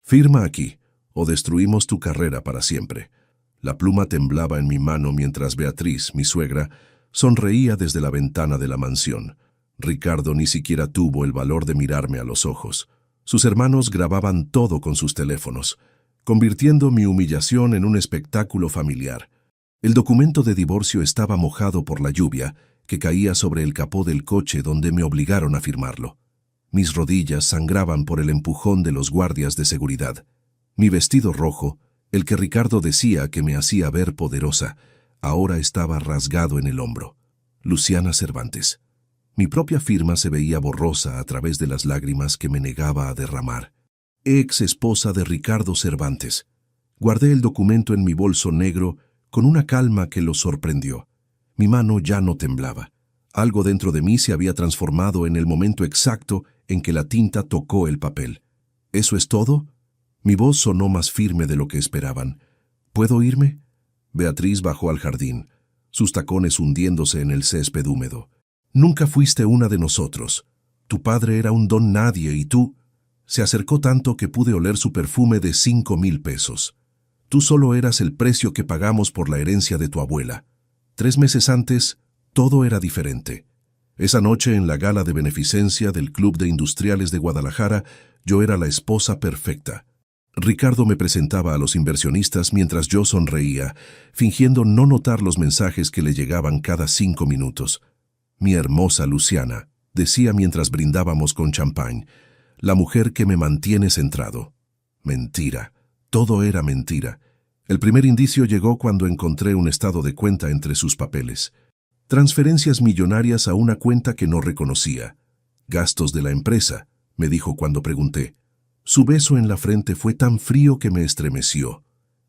Firma aquí, o destruimos tu carrera para siempre. La pluma temblaba en mi mano mientras Beatriz, mi suegra, sonreía desde la ventana de la mansión. Ricardo ni siquiera tuvo el valor de mirarme a los ojos. Sus hermanos grababan todo con sus teléfonos, convirtiendo mi humillación en un espectáculo familiar. El documento de divorcio estaba mojado por la lluvia que caía sobre el capó del coche donde me obligaron a firmarlo. Mis rodillas sangraban por el empujón de los guardias de seguridad. Mi vestido rojo, el que Ricardo decía que me hacía ver poderosa, ahora estaba rasgado en el hombro. Luciana Cervantes. Mi propia firma se veía borrosa a través de las lágrimas que me negaba a derramar. Ex esposa de Ricardo Cervantes. Guardé el documento en mi bolso negro con una calma que lo sorprendió. Mi mano ya no temblaba. Algo dentro de mí se había transformado en el momento exacto en que la tinta tocó el papel. ¿Eso es todo? Mi voz sonó más firme de lo que esperaban. ¿Puedo irme? Beatriz bajó al jardín, sus tacones hundiéndose en el césped húmedo. Nunca fuiste una de nosotros. Tu padre era un don nadie y tú... Se acercó tanto que pude oler su perfume de 5,000 pesos. Tú solo eras el precio que pagamos por la herencia de tu abuela. 3 meses antes, todo era diferente. Esa noche en la gala de beneficencia del Club de Industriales de Guadalajara, yo era la esposa perfecta. Ricardo me presentaba a los inversionistas mientras yo sonreía, fingiendo no notar los mensajes que le llegaban cada 5 minutos. Mi hermosa Luciana, decía mientras brindábamos con champán, la mujer que me mantiene centrado. Mentira, todo era mentira. El primer indicio llegó cuando encontré un estado de cuenta entre sus papeles. Transferencias millonarias a una cuenta que no reconocía. Gastos de la empresa, me dijo cuando pregunté. Su beso en la frente fue tan frío que me estremeció.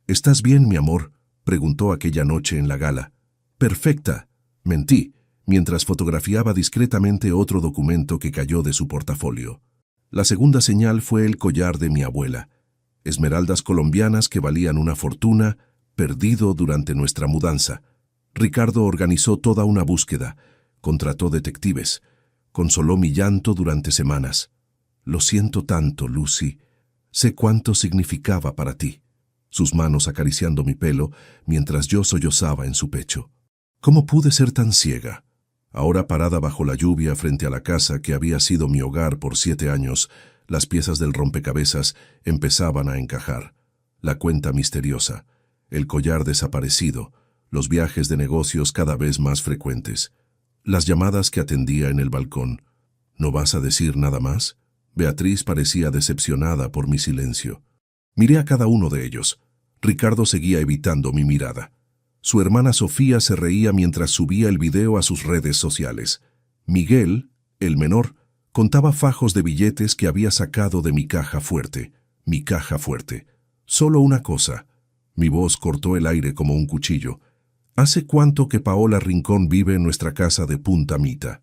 ¿Estás bien, mi amor?, preguntó aquella noche en la gala. Perfecta, mentí, mientras fotografiaba discretamente otro documento que cayó de su portafolio. La segunda señal fue el collar de mi abuela. Esmeraldas colombianas que valían una fortuna, perdido durante nuestra mudanza. Ricardo organizó toda una búsqueda, contrató detectives, consoló mi llanto durante semanas. Lo siento tanto, Lucy. Sé cuánto significaba para ti. Sus manos acariciando mi pelo mientras yo sollozaba en su pecho. ¿Cómo pude ser tan ciega? Ahora parada bajo la lluvia frente a la casa que había sido mi hogar por 7 años, las piezas del rompecabezas empezaban a encajar. La cuenta misteriosa, el collar desaparecido, los viajes de negocios cada vez más frecuentes, las llamadas que atendía en el balcón. ¿No vas a decir nada más? Beatriz parecía decepcionada por mi silencio. Miré a cada uno de ellos. Ricardo seguía evitando mi mirada. Su hermana Sofía se reía mientras subía el video a sus redes sociales. Miguel, el menor, contaba fajos de billetes que había sacado de mi caja fuerte. Mi caja fuerte. Solo una cosa. Mi voz cortó el aire como un cuchillo. ¿Hace cuánto que Paola Rincón vive en nuestra casa de Punta Mita?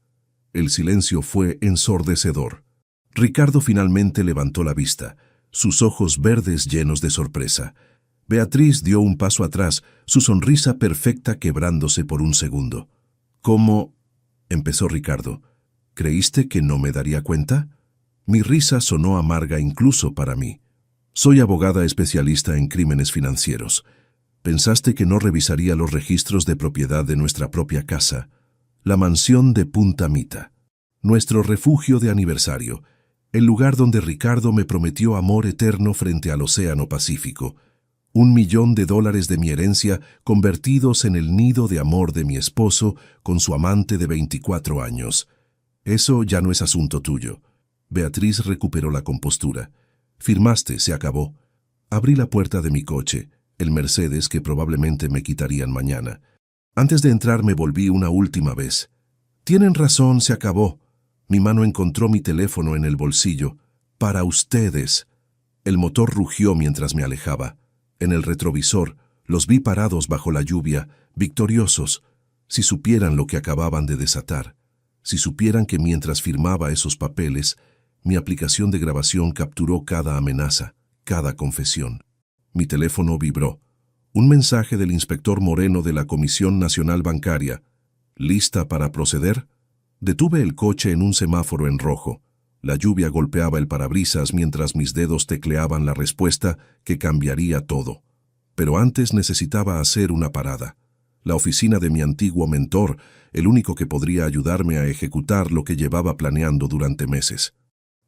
El silencio fue ensordecedor. Ricardo finalmente levantó la vista, sus ojos verdes llenos de sorpresa. Beatriz dio un paso atrás, su sonrisa perfecta quebrándose por un segundo. ¿Cómo? Empezó Ricardo. ¿Creíste que no me daría cuenta? Mi risa sonó amarga incluso para mí. Soy abogada especialista en crímenes financieros. ¿Pensaste que no revisaría los registros de propiedad de nuestra propia casa? La mansión de Punta Mita. Nuestro refugio de aniversario. El lugar donde Ricardo me prometió amor eterno frente al Océano Pacífico. $1 millón de mi herencia convertidos en el nido de amor de mi esposo con su amante de 24 años. Eso ya no es asunto tuyo. Beatriz recuperó la compostura. Firmaste, se acabó. Abrí la puerta de mi coche, el Mercedes que probablemente me quitarían mañana. Antes de entrar me volví una última vez. Tienen razón, se acabó. Mi mano encontró mi teléfono en el bolsillo. Para ustedes. El motor rugió mientras me alejaba. En el retrovisor, los vi parados bajo la lluvia, victoriosos. Si supieran lo que acababan de desatar. Si supieran que mientras firmaba esos papeles, mi aplicación de grabación capturó cada amenaza, cada confesión. Mi teléfono vibró. Un mensaje del inspector Moreno de la Comisión Nacional Bancaria. ¿Lista para proceder? Detuve el coche en un semáforo en rojo. La lluvia golpeaba el parabrisas mientras mis dedos tecleaban la respuesta que cambiaría todo. Pero antes necesitaba hacer una parada. La oficina de mi antiguo mentor, el único que podría ayudarme a ejecutar lo que llevaba planeando durante meses.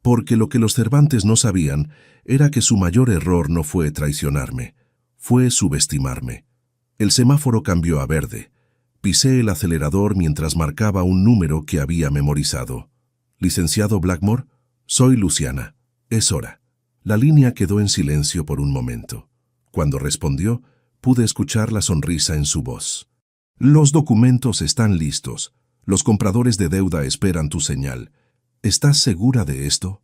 Porque lo que los Cervantes no sabían era que su mayor error no fue traicionarme, fue subestimarme. El semáforo cambió a verde. Pisé el acelerador mientras marcaba un número que había memorizado. «Licenciado Blackmore, soy Luciana. Es hora». La línea quedó en silencio por un momento. Cuando respondió, pude escuchar la sonrisa en su voz. «Los documentos están listos. Los compradores de deuda esperan tu señal. ¿Estás segura de esto?»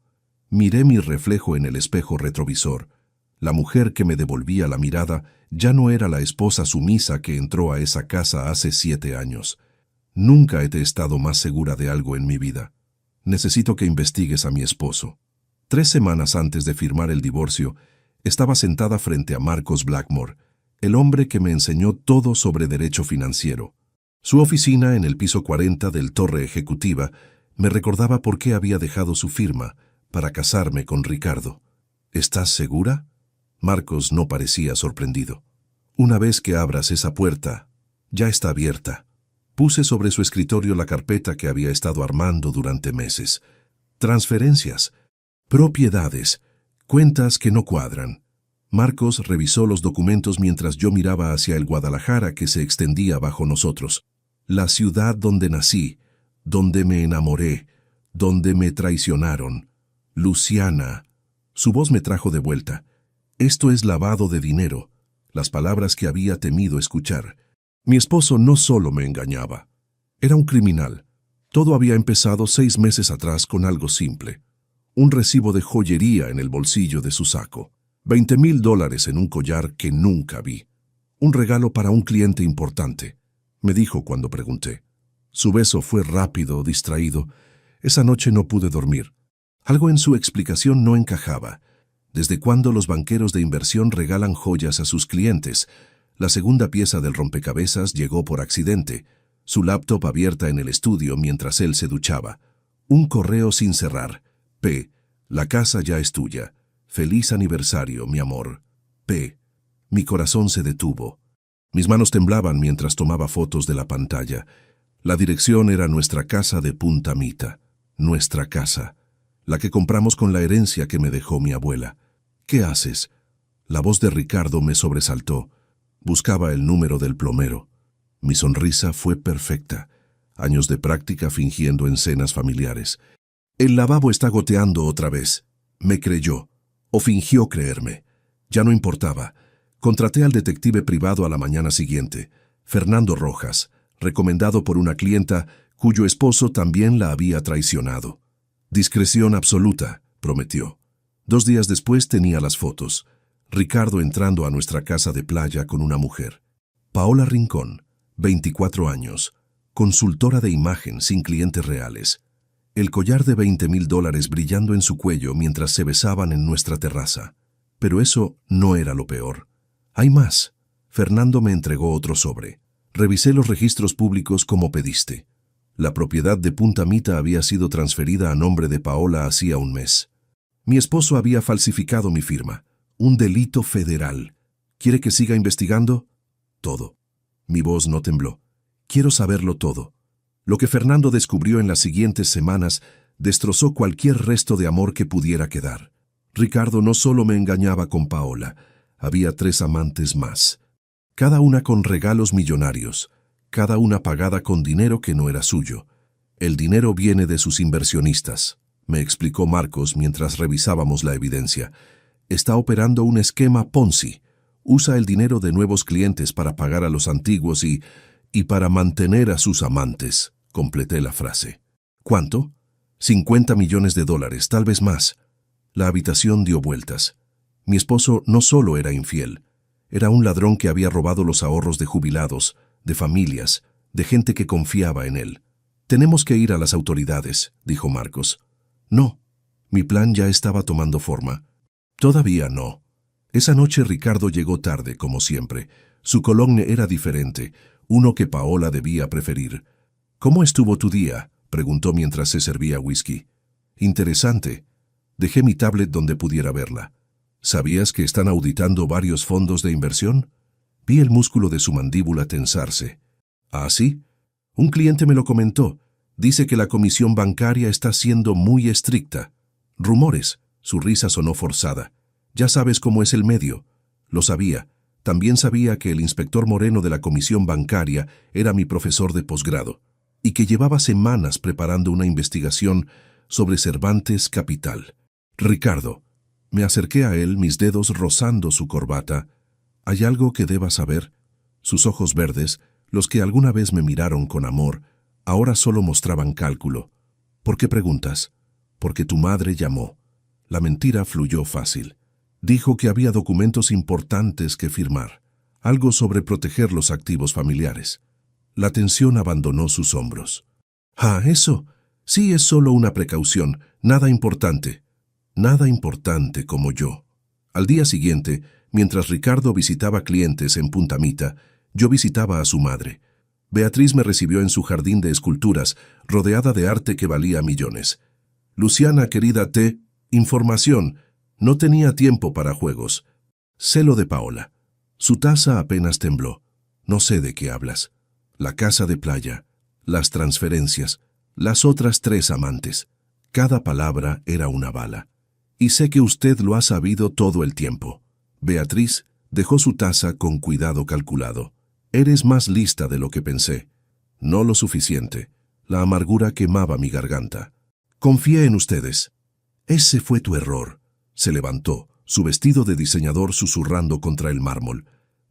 Miré mi reflejo en el espejo retrovisor. La mujer que me devolvía la mirada ya no era la esposa sumisa que entró a esa casa hace 7 años. Nunca he estado más segura de algo en mi vida. Necesito que investigues a mi esposo. 3 semanas antes de firmar el divorcio, estaba sentada frente a Marcos Blackmore, el hombre que me enseñó todo sobre derecho financiero. Su oficina en el piso 40 del Torre Ejecutiva me recordaba por qué había dejado su firma para casarme con Ricardo. ¿Estás segura? Marcos no parecía sorprendido. Una vez que abras esa puerta, ya está abierta. Puse sobre su escritorio la carpeta que había estado armando durante meses. Transferencias, propiedades, cuentas que no cuadran. Marcos revisó los documentos mientras yo miraba hacia el Guadalajara que se extendía bajo nosotros. La ciudad donde nací, donde me enamoré, donde me traicionaron. Luciana. Su voz me trajo de vuelta. Esto es lavado de dinero, las palabras que había temido escuchar. Mi esposo no solo me engañaba. Era un criminal. Todo había empezado 6 meses atrás con algo simple. Un recibo de joyería en el bolsillo de su saco. $20,000 en un collar que nunca vi. Un regalo para un cliente importante, me dijo cuando pregunté. Su beso fue rápido, distraído. Esa noche no pude dormir. Algo en su explicación no encajaba. ¿Desde cuándo los banqueros de inversión regalan joyas a sus clientes? La segunda pieza del rompecabezas llegó por accidente. Su laptop abierta en el estudio mientras él se duchaba. Un correo sin cerrar. P. La casa ya es tuya. Feliz aniversario, mi amor. P. Mi corazón se detuvo. Mis manos temblaban mientras tomaba fotos de la pantalla. La dirección era nuestra casa de Punta Mita. Nuestra casa. La que compramos con la herencia que me dejó mi abuela. ¿Qué haces? La voz de Ricardo me sobresaltó. Buscaba el número del plomero. Mi sonrisa fue perfecta. Años de práctica fingiendo en cenas familiares. El lavabo está goteando otra vez. Me creyó. O fingió creerme. Ya no importaba. Contraté al detective privado a la mañana siguiente, Fernando Rojas, recomendado por una clienta cuyo esposo también la había traicionado. Discreción absoluta, prometió. 2 días después tenía las fotos. Ricardo entrando a nuestra casa de playa con una mujer. Paola Rincón, 24 años, consultora de imagen sin clientes reales. El collar de $20,000 brillando en su cuello mientras se besaban en nuestra terraza. Pero eso no era lo peor. Hay más. Fernando me entregó otro sobre. Revisé los registros públicos como pediste. La propiedad de Punta Mita había sido transferida a nombre de Paola hacía un mes. Mi esposo había falsificado mi firma. Un delito federal. ¿Quiere que siga investigando? Todo. Mi voz no tembló. Quiero saberlo todo. Lo que Fernando descubrió en las siguientes semanas destrozó cualquier resto de amor que pudiera quedar. Ricardo no solo me engañaba con Paola, había 3 amantes más. Cada una con regalos millonarios, cada una pagada con dinero que no era suyo. El dinero viene de sus inversionistas, me explicó Marcos mientras revisábamos la evidencia. Está operando un esquema Ponzi. Usa el dinero de nuevos clientes para pagar a los antiguos y para mantener a sus amantes, completé la frase. ¿Cuánto? $50 millones, tal vez más. La habitación dio vueltas. Mi esposo no solo era infiel, era un ladrón que había robado los ahorros de jubilados, de familias, de gente que confiaba en él. Tenemos que ir a las autoridades, dijo Marcos. No, mi plan ya estaba tomando forma. Todavía no. Esa noche Ricardo llegó tarde, como siempre. Su cologne era diferente, uno que Paola debía preferir. ¿Cómo estuvo tu día?, preguntó mientras se servía whisky. Interesante. Dejé mi tablet donde pudiera verla. ¿Sabías que están auditando varios fondos de inversión? Vi el músculo de su mandíbula tensarse. ¿Ah, sí? Un cliente me lo comentó. Dice que la comisión bancaria está siendo muy estricta. Rumores. Su risa sonó forzada. Ya sabes cómo es el medio. Lo sabía. También sabía que el inspector Moreno de la comisión bancaria era mi profesor de posgrado y que llevaba semanas preparando una investigación sobre Cervantes Capital. Ricardo. Me acerqué a él, mis dedos rozando su corbata. ¿Hay algo que deba saber? Sus ojos verdes, los que alguna vez me miraron con amor, ahora solo mostraban cálculo. ¿Por qué preguntas? Porque tu madre llamó. La mentira fluyó fácil. Dijo que había documentos importantes que firmar, algo sobre proteger los activos familiares. La tensión abandonó sus hombros. Ah, eso. Sí, es solo una precaución, nada importante. Nada importante como yo. Al día siguiente, mientras Ricardo visitaba clientes en Punta Mita, yo visitaba a su madre. Beatriz me recibió en su jardín de esculturas, rodeada de arte que valía millones. Luciana, querida, información. No tenía tiempo para juegos. Celo de Paola. Su taza apenas tembló. No sé de qué hablas. La casa de playa, las transferencias, las otras 3 amantes. Cada palabra era una bala. Y sé que usted lo ha sabido todo el tiempo. Beatriz dejó su taza con cuidado calculado. Eres más lista de lo que pensé. No lo suficiente. La amargura quemaba mi garganta. Confié en ustedes. Ese fue tu error. Se levantó, su vestido de diseñador susurrando contra el mármol.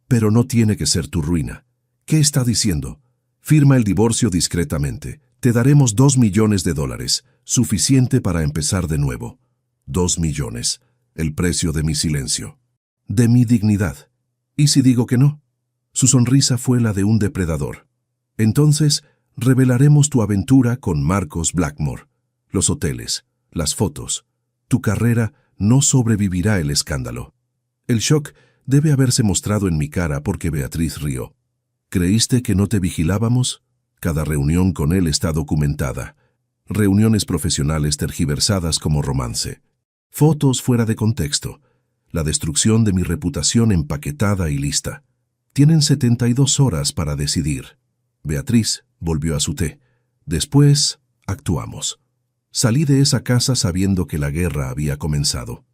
Pero no tiene que ser tu ruina. ¿Qué está diciendo? Firma el divorcio discretamente. Te daremos $2 millones, suficiente para empezar de nuevo. 2 millones, el precio de mi silencio. De mi dignidad. ¿Y si digo que no? Su sonrisa fue la de un depredador. Entonces, revelaremos tu aventura con Marcos Blackmore. Los hoteles, las fotos. Tu carrera no sobrevivirá el escándalo. El shock debe haberse mostrado en mi cara porque Beatriz rió. ¿Creíste que no te vigilábamos? Cada reunión con él está documentada. Reuniones profesionales tergiversadas como romance. Fotos fuera de contexto. La destrucción de mi reputación empaquetada y lista. Tienen 72 horas para decidir. Beatriz volvió a su té. Después, actuamos. Salí de esa casa sabiendo que la guerra había comenzado.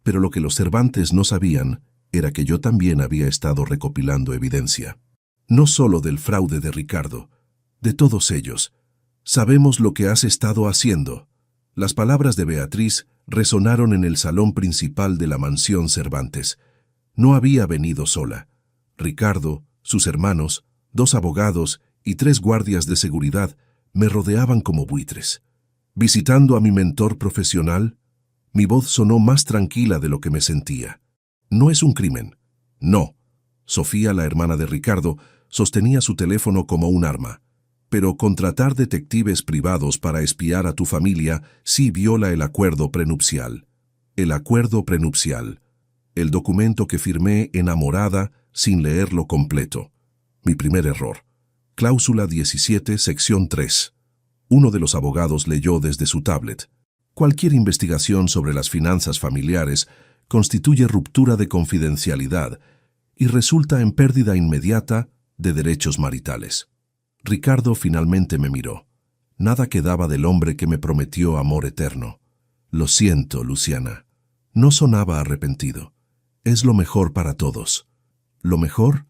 Pero lo que los Cervantes no sabían era que yo también había estado recopilando evidencia. No solo del fraude de Ricardo, de todos ellos. Sabemos lo que has estado haciendo. Las palabras de Beatriz resonaron en el salón principal de la mansión Cervantes. No había venido sola. Ricardo, sus hermanos, 2 abogados y 3 guardias de seguridad me rodeaban como buitres. Visitando a mi mentor profesional, mi voz sonó más tranquila de lo que me sentía. No es un crimen. No. Sofía, la hermana de Ricardo, sostenía su teléfono como un arma. Pero contratar detectives privados para espiar a tu familia sí viola el acuerdo prenupcial. El acuerdo prenupcial. El documento que firmé enamorada sin leerlo completo. Mi primer error. Cláusula 17, sección 3. Uno de los abogados leyó desde su tablet. Cualquier investigación sobre las finanzas familiares constituye ruptura de confidencialidad y resulta en pérdida inmediata de derechos maritales. Ricardo finalmente me miró. Nada quedaba del hombre que me prometió amor eterno. Lo siento, Luciana. No sonaba arrepentido. Es lo mejor para todos. ¿Lo mejor?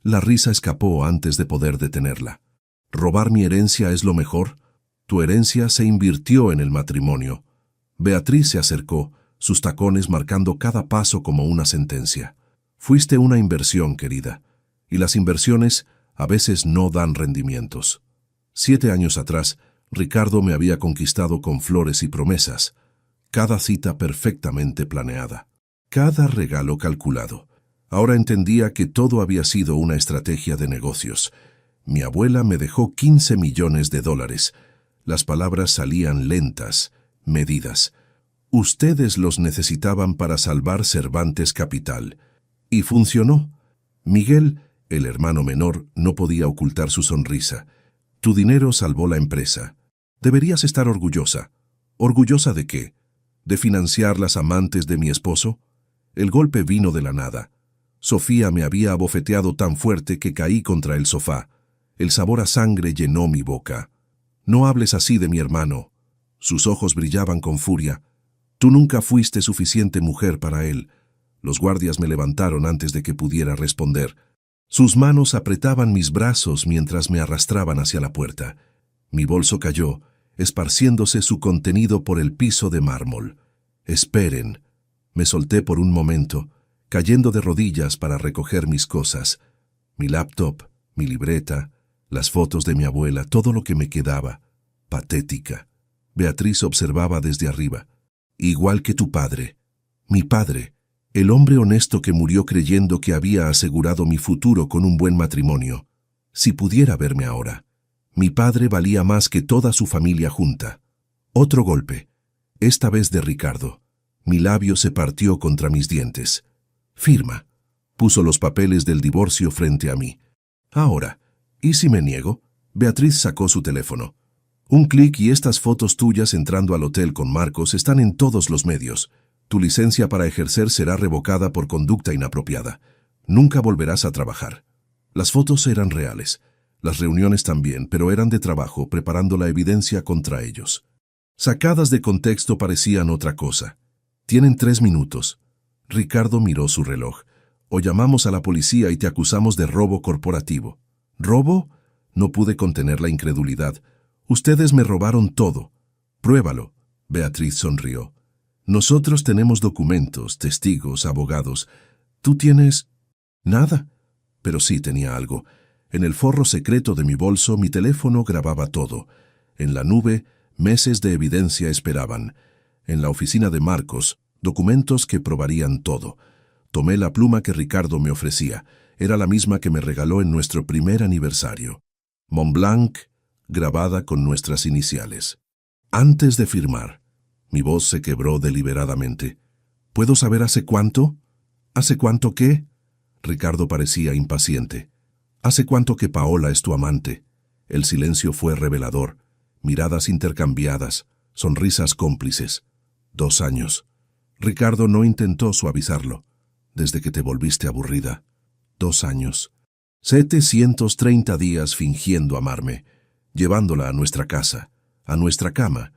La risa escapó antes de poder detenerla. ¿Robar mi herencia es lo mejor? Tu herencia se invirtió en el matrimonio. Beatriz se acercó, sus tacones marcando cada paso como una sentencia. Fuiste una inversión, querida, y las inversiones a veces no dan rendimientos. 7 años atrás, Ricardo me había conquistado con flores y promesas. Cada cita perfectamente planeada. Cada regalo calculado. Ahora entendía que todo había sido una estrategia de negocios. Mi abuela me dejó $15 millones. Las palabras salían lentas, medidas. Ustedes los necesitaban para salvar Cervantes Capital. Y funcionó. Miguel, el hermano menor, no podía ocultar su sonrisa. Tu dinero salvó la empresa. Deberías estar orgullosa. ¿Orgullosa de qué? ¿De financiar las amantes de mi esposo? El golpe vino de la nada. Sofía me había abofeteado tan fuerte que caí contra el sofá. El sabor a sangre llenó mi boca. No hables así de mi hermano. Sus ojos brillaban con furia. Tú nunca fuiste suficiente mujer para él. Los guardias me levantaron antes de que pudiera responder. Sus manos apretaban mis brazos mientras me arrastraban hacia la puerta. Mi bolso cayó, esparciéndose su contenido por el piso de mármol. Esperen. Me solté por un momento, cayendo de rodillas para recoger mis cosas. Mi laptop, mi libreta, las fotos de mi abuela, todo lo que me quedaba. Patética. Beatriz observaba desde arriba. Igual que tu padre. Mi padre, el hombre honesto que murió creyendo que había asegurado mi futuro con un buen matrimonio. Si pudiera verme ahora. Mi padre valía más que toda su familia junta. Otro golpe, esta vez de Ricardo. Mi labio se partió contra mis dientes. Firma. Puso los papeles del divorcio frente a mí. Ahora, ¿y si me niego? Beatriz sacó su teléfono. Un clic y estas fotos tuyas entrando al hotel con Marcos están en todos los medios. Tu licencia para ejercer será revocada por conducta inapropiada. Nunca volverás a trabajar. Las fotos eran reales. Las reuniones también, pero eran de trabajo, preparando la evidencia contra ellos. Sacadas de contexto parecían otra cosa. Tienen 3 minutos. Ricardo miró su reloj. O llamamos a la policía y te acusamos de robo corporativo. ¿Robo? No pude contener la incredulidad. Ustedes me robaron todo. Pruébalo. Beatriz sonrió. Nosotros tenemos documentos, testigos, abogados. ¿Tú tienes? Nada. Pero sí tenía algo. En el forro secreto de mi bolso, mi teléfono grababa todo. En la nube, meses de evidencia esperaban. En la oficina de Marcos, documentos que probarían todo. Tomé la pluma que Ricardo me ofrecía. Era la misma que me regaló en nuestro primer aniversario. Montblanc, grabada con nuestras iniciales. Antes de firmar, mi voz se quebró deliberadamente. ¿Puedo saber hace cuánto? ¿Hace cuánto qué? Ricardo parecía impaciente. ¿Hace cuánto que Paola es tu amante? El silencio fue revelador. Miradas intercambiadas, sonrisas cómplices. 2 años. Ricardo no intentó suavizarlo. Desde que te volviste aburrida. 2 años. 730 días fingiendo amarme, llevándola a nuestra casa, a nuestra cama.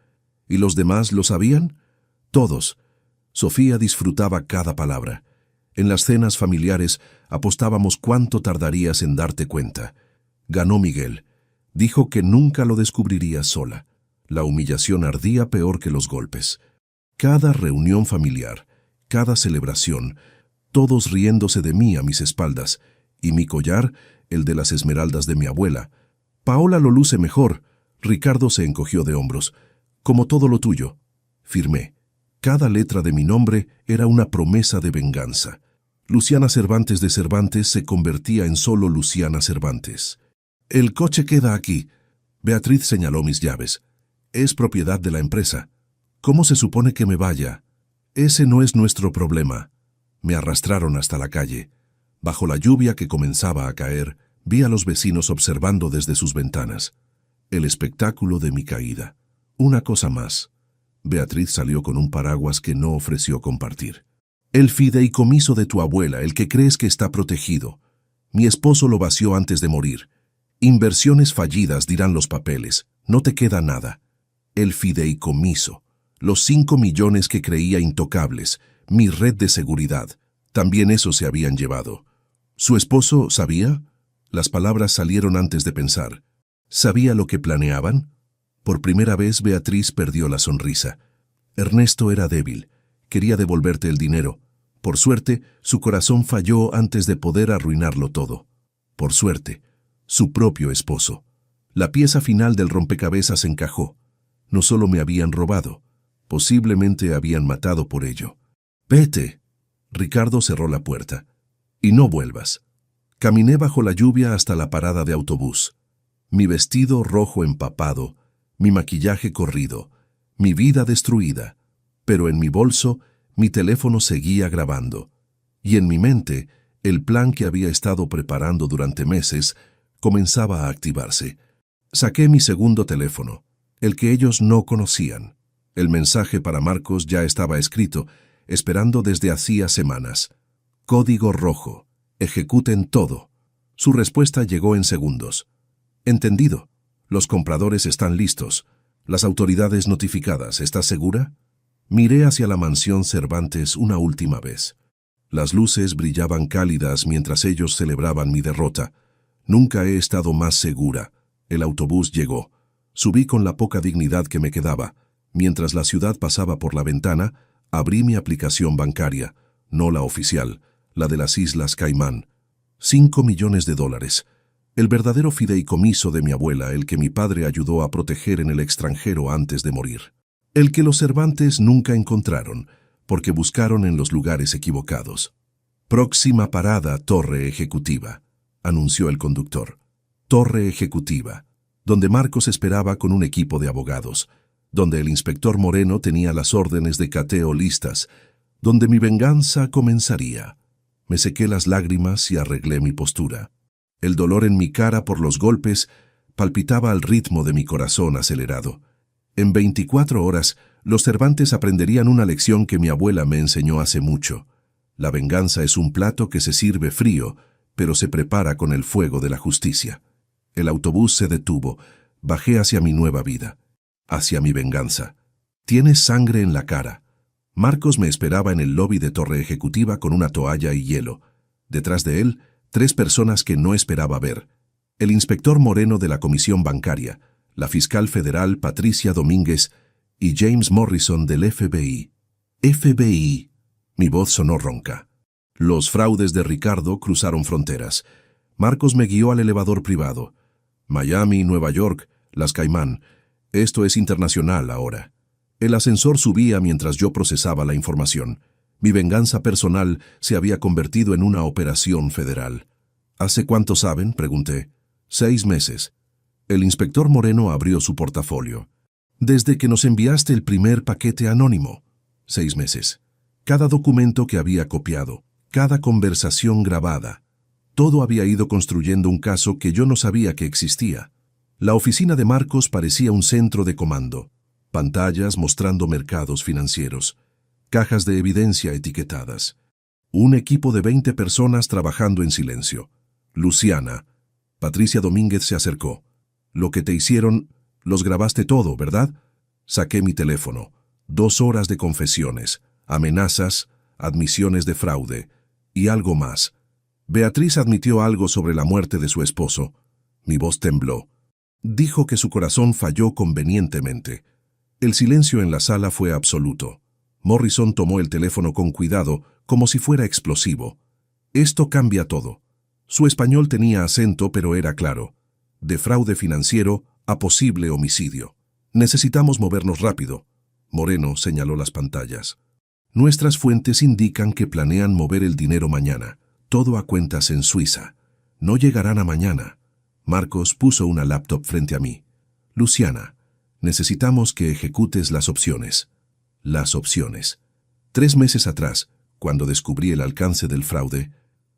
¿Y los demás lo sabían? Todos. Sofía disfrutaba cada palabra. En las cenas familiares apostábamos cuánto tardarías en darte cuenta. Ganó Miguel. Dijo que nunca lo descubriría sola. La humillación ardía peor que los golpes. Cada reunión familiar, cada celebración, todos riéndose de mí a mis espaldas, y mi collar, el de las esmeraldas de mi abuela. Paola lo luce mejor. Ricardo se encogió de hombros. Como todo lo tuyo. Firmé. Cada letra de mi nombre era una promesa de venganza. Luciana Cervantes de Cervantes se convertía en solo Luciana Cervantes. El coche queda aquí. Beatriz señaló mis llaves. Es propiedad de la empresa. ¿Cómo se supone que me vaya? Ese no es nuestro problema. Me arrastraron hasta la calle. Bajo la lluvia que comenzaba a caer, vi a los vecinos observando desde sus ventanas. El espectáculo de mi caída. Una cosa más. Beatriz salió con un paraguas que no ofreció compartir. El fideicomiso de tu abuela, el que crees que está protegido. Mi esposo lo vació antes de morir. Inversiones fallidas, dirán los papeles. No te queda nada. El fideicomiso. Los 5 millones que creía intocables. Mi red de seguridad. También eso se habían llevado. ¿Su esposo sabía? Las palabras salieron antes de pensar. ¿Sabía lo que planeaban? Por primera vez Beatriz perdió la sonrisa. Ernesto era débil. Quería devolverte el dinero. Por suerte, su corazón falló antes de poder arruinarlo todo. Por suerte, su propio esposo. La pieza final del rompecabezas encajó. No solo me habían robado, posiblemente habían matado por ello. Vete. Ricardo cerró la puerta. Y no vuelvas. Caminé bajo la lluvia hasta la parada de autobús. Mi vestido rojo empapado, mi maquillaje corrido, mi vida destruida. Pero en mi bolso, mi teléfono seguía grabando. Y en mi mente, el plan que había estado preparando durante meses comenzaba a activarse. Saqué mi segundo teléfono, el que ellos no conocían. El mensaje para Marcos ya estaba escrito, esperando desde hacía semanas. Código rojo. Ejecuten todo. Su respuesta llegó en segundos. Entendido. Los compradores están listos. Las autoridades notificadas. ¿Estás segura? Miré hacia la mansión Cervantes una última vez. Las luces brillaban cálidas mientras ellos celebraban mi derrota. Nunca he estado más segura. El autobús llegó. Subí con la poca dignidad que me quedaba. Mientras la ciudad pasaba por la ventana, abrí mi aplicación bancaria, no la oficial, la de las Islas Caimán. $5 millones. El verdadero fideicomiso de mi abuela, el que mi padre ayudó a proteger en el extranjero antes de morir. El que los Cervantes nunca encontraron, porque buscaron en los lugares equivocados. Próxima parada, Torre Ejecutiva, anunció el conductor. Torre Ejecutiva, donde Marcos esperaba con un equipo de abogados, donde el inspector Moreno tenía las órdenes de cateo listas, donde mi venganza comenzaría. Me sequé las lágrimas y arreglé mi postura. El dolor en mi cara por los golpes palpitaba al ritmo de mi corazón acelerado. En 24 horas, los Cervantes aprenderían una lección que mi abuela me enseñó hace mucho. La venganza es un plato que se sirve frío, pero se prepara con el fuego de la justicia. El autobús se detuvo. Bajé hacia mi nueva vida. Hacia mi venganza. Tienes sangre en la cara. Marcos me esperaba en el lobby de Torre Ejecutiva con una toalla y hielo. Detrás de él, 3 personas que no esperaba ver. El inspector Moreno de la Comisión Bancaria, la fiscal federal Patricia Domínguez y James Morrison del FBI. FBI. Mi voz sonó ronca. Los fraudes de Ricardo cruzaron fronteras. Marcos me guió al elevador privado. Miami, Nueva York, Las Caimán. Esto es internacional ahora. El ascensor subía mientras yo procesaba la información. Mi venganza personal se había convertido en una operación federal. ¿Hace cuánto saben?, pregunté. 6 meses. El inspector Moreno abrió su portafolio. Desde que nos enviaste el primer paquete anónimo. 6 meses. Cada documento que había copiado, cada conversación grabada. Todo había ido construyendo un caso que yo no sabía que existía. La oficina de Marcos parecía un centro de comando. Pantallas mostrando mercados financieros. Cajas de evidencia etiquetadas. Un equipo de 20 personas trabajando en silencio. Luciana. Patricia Domínguez se acercó. Lo que te hicieron, los grabaste todo, ¿verdad? Saqué mi teléfono. 2 horas de confesiones, amenazas, admisiones de fraude y algo más. Beatriz admitió algo sobre la muerte de su esposo. Mi voz tembló. Dijo que su corazón falló convenientemente. El silencio en la sala fue absoluto. Morrison tomó el teléfono con cuidado, como si fuera explosivo. Esto cambia todo. Su español tenía acento, pero era claro. De fraude financiero a posible homicidio. Necesitamos movernos rápido. Moreno señaló las pantallas. Nuestras fuentes indican que planean mover el dinero mañana. Todo a cuentas en Suiza. No llegarán a mañana. Marcos puso una laptop frente a mí. Luciana, necesitamos que ejecutes las opciones. Las opciones. 3 meses atrás, cuando descubrí el alcance del fraude,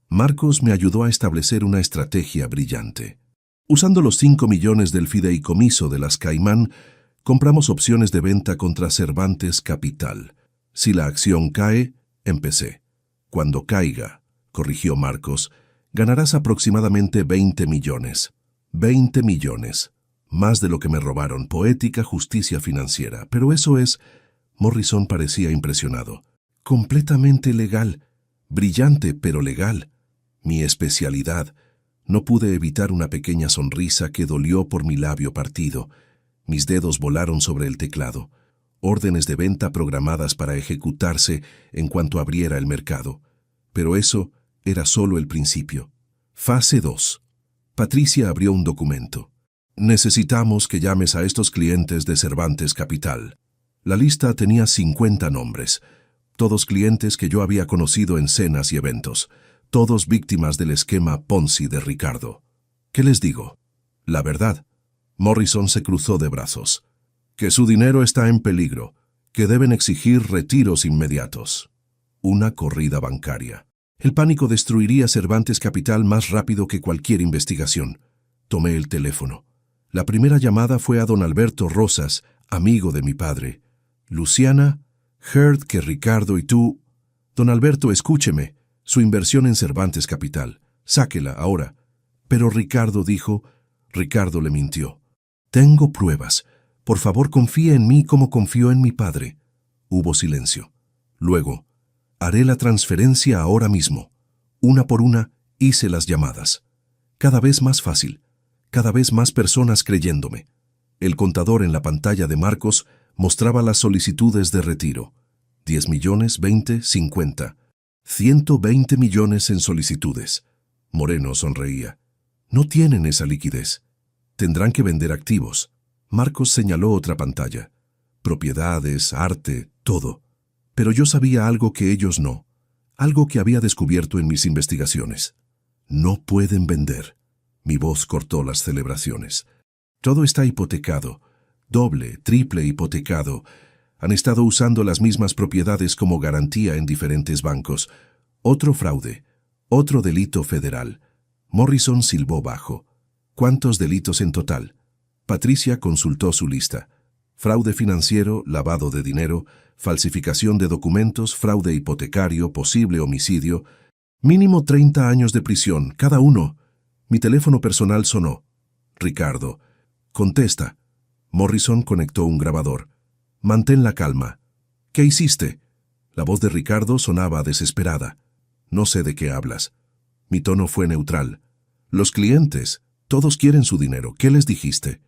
Marcos me ayudó a establecer una estrategia brillante. Usando los 5 millones del fideicomiso de las Caimán, compramos opciones de venta contra Cervantes Capital. Si la acción cae, empecé. Cuando caiga, corrigió Marcos, ganarás aproximadamente 20 millones. 20 millones. Más de lo que me robaron. Poética justicia financiera. Pero eso es... Morrison parecía impresionado. Completamente legal. Brillante, pero legal. Mi especialidad. No pude evitar una pequeña sonrisa que dolió por mi labio partido. Mis dedos volaron sobre el teclado. Órdenes de venta programadas para ejecutarse en cuanto abriera el mercado. Pero eso era solo el principio. Fase 2. Patricia abrió un documento. Necesitamos que llames a estos clientes de Cervantes Capital. La lista tenía 50 nombres. Todos clientes que yo había conocido en cenas y eventos. Todos víctimas del esquema Ponzi de Ricardo. ¿Qué les digo? La verdad. Morrison se cruzó de brazos. Que su dinero está en peligro. Que deben exigir retiros inmediatos. Una corrida bancaria. El pánico destruiría Cervantes Capital más rápido que cualquier investigación. Tomé el teléfono. La primera llamada fue a don Alberto Rosas, amigo de mi padre. Luciana, heard que Ricardo y tú... Don Alberto, escúcheme. Su inversión en Cervantes Capital. Sáquela ahora. Pero Ricardo dijo... Ricardo le mintió. Tengo pruebas. Por favor, confíe en mí como confió en mi padre. Hubo silencio. Luego, haré la transferencia ahora mismo. Una por una, hice las llamadas. Cada vez más fácil. Cada vez más personas creyéndome. El contador en la pantalla de Marcos mostraba las solicitudes de retiro. 10 millones, 20, 50. 120 millones en solicitudes. Moreno sonreía. No tienen esa liquidez. Tendrán que vender activos. Marcos señaló otra pantalla. Propiedades, arte, todo. Pero yo sabía algo que ellos no. Algo que había descubierto en mis investigaciones. No pueden vender. Mi voz cortó las celebraciones. Todo está hipotecado. Doble, triple hipotecado. Han estado usando las mismas propiedades como garantía en diferentes bancos. Otro fraude. Otro delito federal. Morrison silbó bajo. ¿Cuántos delitos en total? Patricia consultó su lista. Fraude financiero, lavado de dinero, falsificación de documentos, fraude hipotecario, posible homicidio. Mínimo 30 años de prisión, cada uno. Mi teléfono personal sonó. Ricardo. Contesta. Morrison conectó un grabador. Mantén la calma. ¿Qué hiciste? La voz de Ricardo sonaba desesperada. No sé de qué hablas. Mi tono fue neutral. Los clientes, todos quieren su dinero. ¿Qué les dijiste?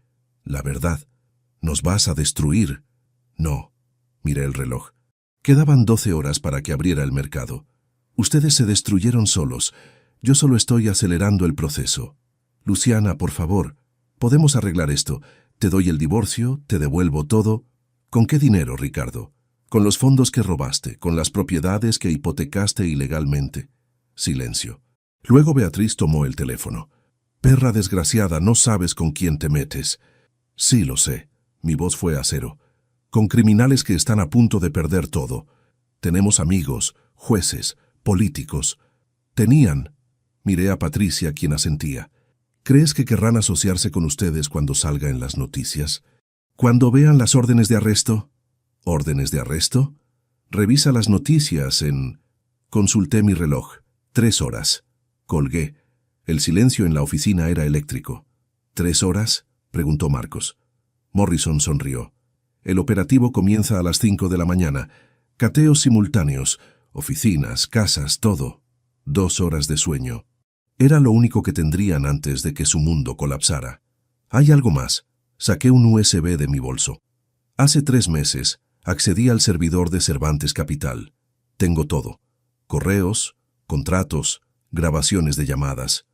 La verdad. ¿Nos vas a destruir? No. Miré el reloj. Quedaban 12 horas para que abriera el mercado. Ustedes se destruyeron solos. Yo solo estoy acelerando el proceso. Luciana, por favor, podemos arreglar esto. Te doy el divorcio, te devuelvo todo. ¿Con qué dinero, Ricardo? Con los fondos que robaste, con las propiedades que hipotecaste ilegalmente. Silencio. Luego Beatriz tomó el teléfono. Perra desgraciada, no sabes con quién te metes. Sí, lo sé. Mi voz fue acero. Con criminales que están a punto de perder todo. Tenemos amigos, jueces, políticos. Tenían. Miré a Patricia, quien asentía. ¿Crees que querrán asociarse con ustedes cuando salga en las noticias? Cuando vean las órdenes de arresto. ¿Órdenes de arresto? Revisa las noticias en... Consulté mi reloj. 3 horas. Colgué. El silencio en la oficina era eléctrico. ¿3 horas? Preguntó Marcos. Morrison sonrió. El operativo comienza a las 5 de la mañana. Cateos simultáneos, oficinas, casas, todo. 2 horas de sueño. Era lo único que tendrían antes de que su mundo colapsara. Hay algo más. Saqué un USB de mi bolso. Hace 3 meses accedí al servidor de Cervantes Capital. Tengo todo. Correos, contratos, grabaciones de llamadas.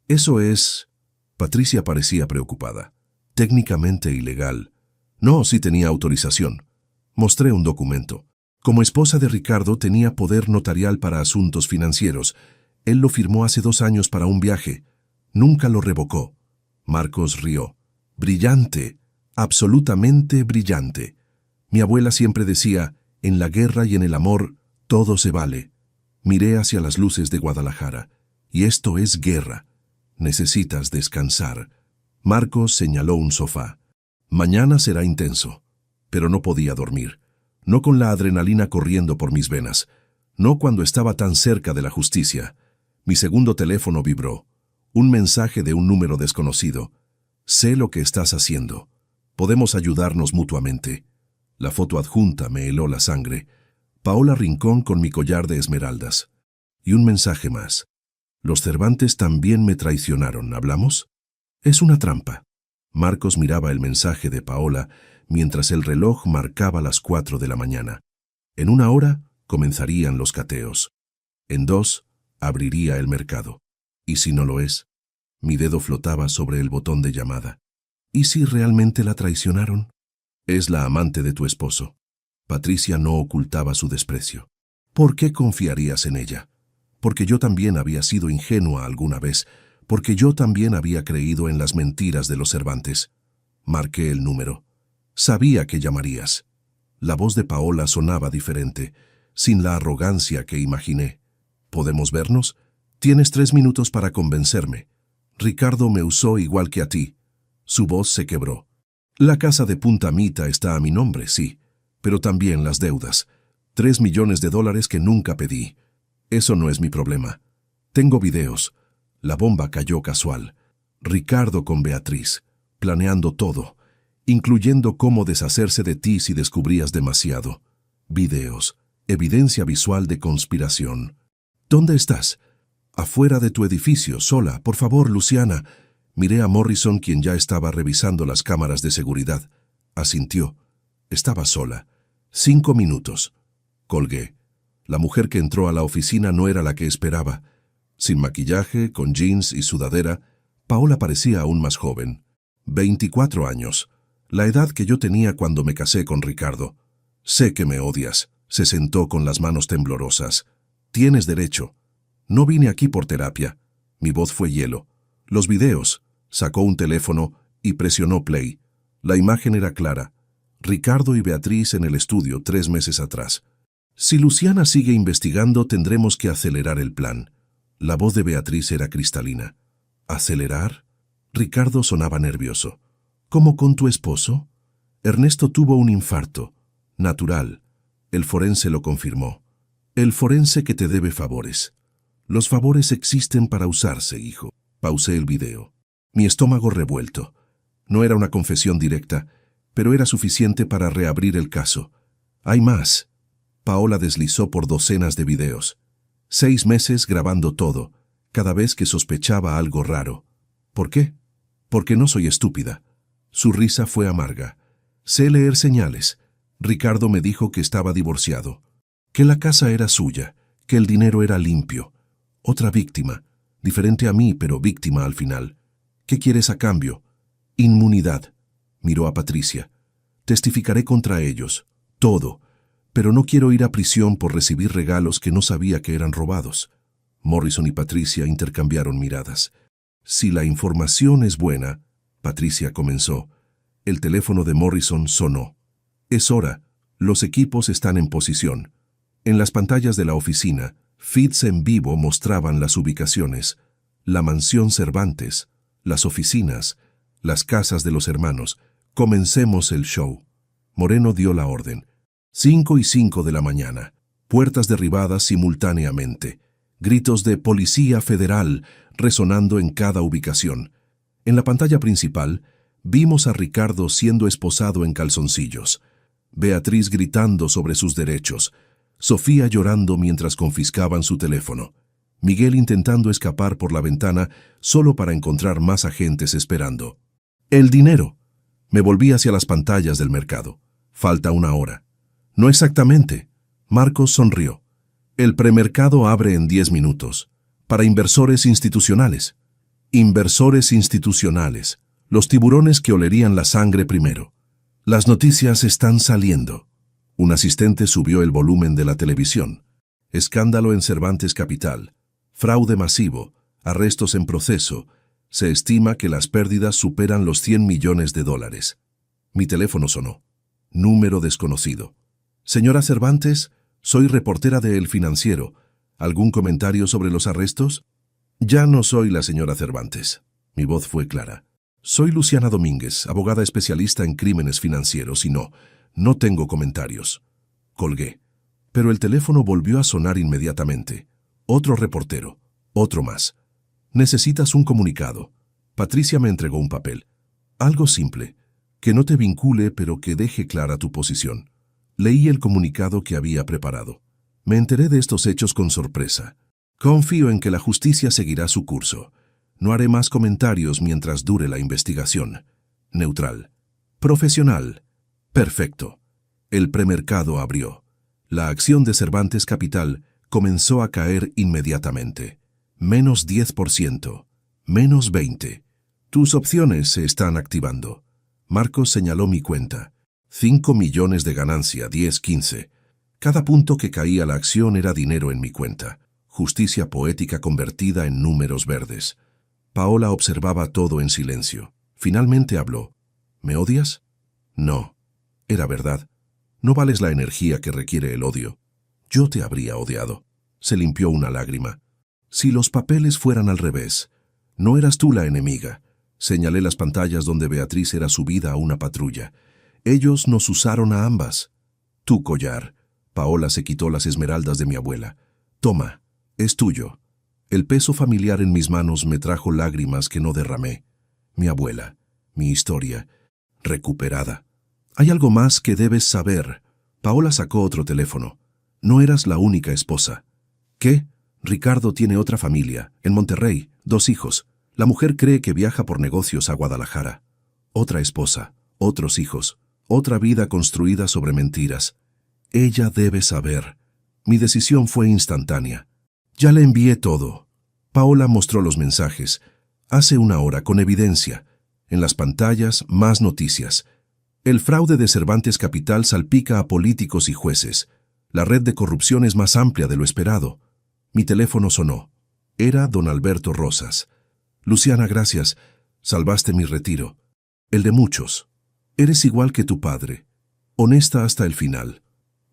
Eso es... Patricia parecía preocupada. Técnicamente ilegal. No, sí tenía autorización. Mostré un documento. Como esposa de Ricardo tenía poder notarial para asuntos financieros. Él lo firmó hace 2 años para un viaje. Nunca lo revocó. Marcos rió. Brillante, absolutamente brillante. Mi abuela siempre decía, en la guerra y en el amor, todo se vale. Miré hacia las luces de Guadalajara. Y esto es guerra. Necesitas descansar. Marcos señaló un sofá. Mañana será intenso. Pero no podía dormir. No con la adrenalina corriendo por mis venas. No cuando estaba tan cerca de la justicia. Mi segundo teléfono vibró. Un mensaje de un número desconocido. Sé lo que estás haciendo. Podemos ayudarnos mutuamente. La foto adjunta me heló la sangre. Paola Rincón con mi collar de esmeraldas. Y un mensaje más. Los Cervantes también me traicionaron. ¿Hablamos? Es una trampa. Marcos miraba el mensaje de Paola mientras el reloj marcaba las 4 de la mañana. En 1 hora comenzarían los cateos. En 2 abriría el mercado. ¿Y si no lo es? Mi dedo flotaba sobre el botón de llamada. ¿Y si realmente la traicionaron? Es la amante de tu esposo. Patricia no ocultaba su desprecio. ¿Por qué confiarías en ella? Porque yo también había sido ingenua alguna vez, porque yo también había creído en las mentiras de los Cervantes. Marqué el número. Sabía que llamarías. La voz de Paola sonaba diferente, sin la arrogancia que imaginé. ¿Podemos vernos? Tienes 3 minutos para convencerme. Ricardo me usó igual que a ti. Su voz se quebró. La casa de Punta Mita está a mi nombre, sí. pero también las deudas. 3 millones de dólares que nunca pedí. Eso no es mi problema. Tengo videos. La bomba cayó casual. Ricardo con Beatriz, planeando todo, incluyendo cómo deshacerse de ti si descubrías demasiado. Videos, evidencia visual de conspiración. ¿Dónde estás? Afuera de tu edificio, sola. Por favor, Luciana. Miré a Morrison, quien ya estaba revisando las cámaras de seguridad. Asintió. Estaba sola. 5 minutos. Colgué. La mujer que entró a la oficina no era la que esperaba. Sin maquillaje, con jeans y sudadera, Paola parecía aún más joven. 24 años. La edad que yo tenía cuando me casé con Ricardo. Sé que me odias. Se sentó con las manos temblorosas. Tienes derecho. No vine aquí por terapia. Mi voz fue hielo. Los videos. Sacó un teléfono y presionó play. La imagen era clara. Ricardo y Beatriz en el estudio 3 meses atrás. Si Luciana sigue investigando, tendremos que acelerar el plan. La voz de Beatriz era cristalina. ¿Acelerar? Ricardo sonaba nervioso. ¿Cómo con tu esposo? Ernesto tuvo un infarto. Natural. El forense lo confirmó. El forense que te debe favores. Los favores existen para usarse, hijo. Pausé el video. Mi estómago revuelto. No era una confesión directa, pero era suficiente para reabrir el caso. Hay más. Paola deslizó por docenas de videos. 6 meses grabando todo, cada vez que sospechaba algo raro. ¿Por qué? Porque no soy estúpida. Su risa fue amarga. Sé leer señales. Ricardo me dijo que estaba divorciado, que la casa era suya, que el dinero era limpio. Otra víctima, diferente a mí, pero víctima al final. ¿Qué quieres a cambio? Inmunidad. Miró a Patricia. Testificaré contra ellos. Todo. Pero no quiero ir a prisión por recibir regalos que no sabía que eran robados. Morrison y Patricia intercambiaron miradas. Si la información es buena, Patricia comenzó. El teléfono de Morrison sonó. Es hora. Los equipos están en posición. En las pantallas de la oficina, feeds en vivo mostraban las ubicaciones. La mansión Cervantes, las oficinas, las casas de los hermanos. Comencemos el show. Moreno dio la orden. 5:05 de la mañana. Puertas derribadas simultáneamente. Gritos de Policía Federal resonando en cada ubicación. En la pantalla principal, vimos a Ricardo siendo esposado en calzoncillos. Beatriz gritando sobre sus derechos. Sofía llorando mientras confiscaban su teléfono. Miguel intentando escapar por la ventana solo para encontrar más agentes esperando. El dinero. Me volví hacia las pantallas del mercado. Falta 1 hora. No exactamente. Marcos sonrió. El premercado abre en 10 minutos. Para inversores institucionales. Inversores institucionales. Los tiburones que olerían la sangre primero. Las noticias están saliendo. Un asistente subió el volumen de la televisión. Escándalo en Cervantes Capital. Fraude masivo. Arrestos en proceso. Se estima que las pérdidas superan los 100 millones de dólares. Mi teléfono sonó. Número desconocido. Señora Cervantes, soy reportera de El Financiero. ¿Algún comentario sobre los arrestos? Ya no soy la señora Cervantes. Mi voz fue clara. Soy Luciana Domínguez, abogada especialista en crímenes financieros, y no tengo comentarios. Colgué. Pero el teléfono volvió a sonar inmediatamente. Otro reportero. Otro más. Necesitas un comunicado. Patricia me entregó un papel. Algo simple. Que no te vincule, pero que deje clara tu posición. Leí el comunicado que había preparado. Me enteré de estos hechos con sorpresa. Confío en que la justicia seguirá su curso. No haré más comentarios mientras dure la investigación. Neutral. Profesional. Perfecto. El premercado abrió. La acción de Cervantes Capital comenzó a caer inmediatamente. Menos 10%. Menos 20%. Tus opciones se están activando. Marcos señaló mi cuenta. 5 millones de ganancia, 10-15. Cada punto que caía la acción era dinero en mi cuenta. Justicia poética convertida en números verdes. Paola observaba todo en silencio. Finalmente habló. ¿Me odias? No. Era verdad. No vales la energía que requiere el odio. Yo te habría odiado. Se limpió una lágrima. Si los papeles fueran al revés, no eras tú la enemiga. Señalé las pantallas donde Beatriz era subida a una patrulla. Ellos nos usaron a ambas. Tu collar. Paola se quitó las esmeraldas de mi abuela. Toma, es tuyo. El peso familiar en mis manos me trajo lágrimas que no derramé. Mi abuela, mi historia, recuperada. Hay algo más que debes saber. Paola sacó otro teléfono. No eras la única esposa. ¿Qué? Ricardo tiene otra familia, en Monterrey, 2 hijos. La mujer cree que viaja por negocios a Guadalajara. Otra esposa, otros hijos, otra vida construida sobre mentiras. Ella debe saber. Mi decisión fue instantánea. Ya le envié todo. Paola mostró los mensajes. Hace 1 hora, con evidencia. En las pantallas, más noticias. El fraude de Cervantes Capital salpica a políticos y jueces. La red de corrupción es más amplia de lo esperado. Mi teléfono sonó. Era don Alberto Rosas. Luciana, gracias. Salvaste mi retiro. El de muchos. Eres igual que tu padre. Honesta hasta el final.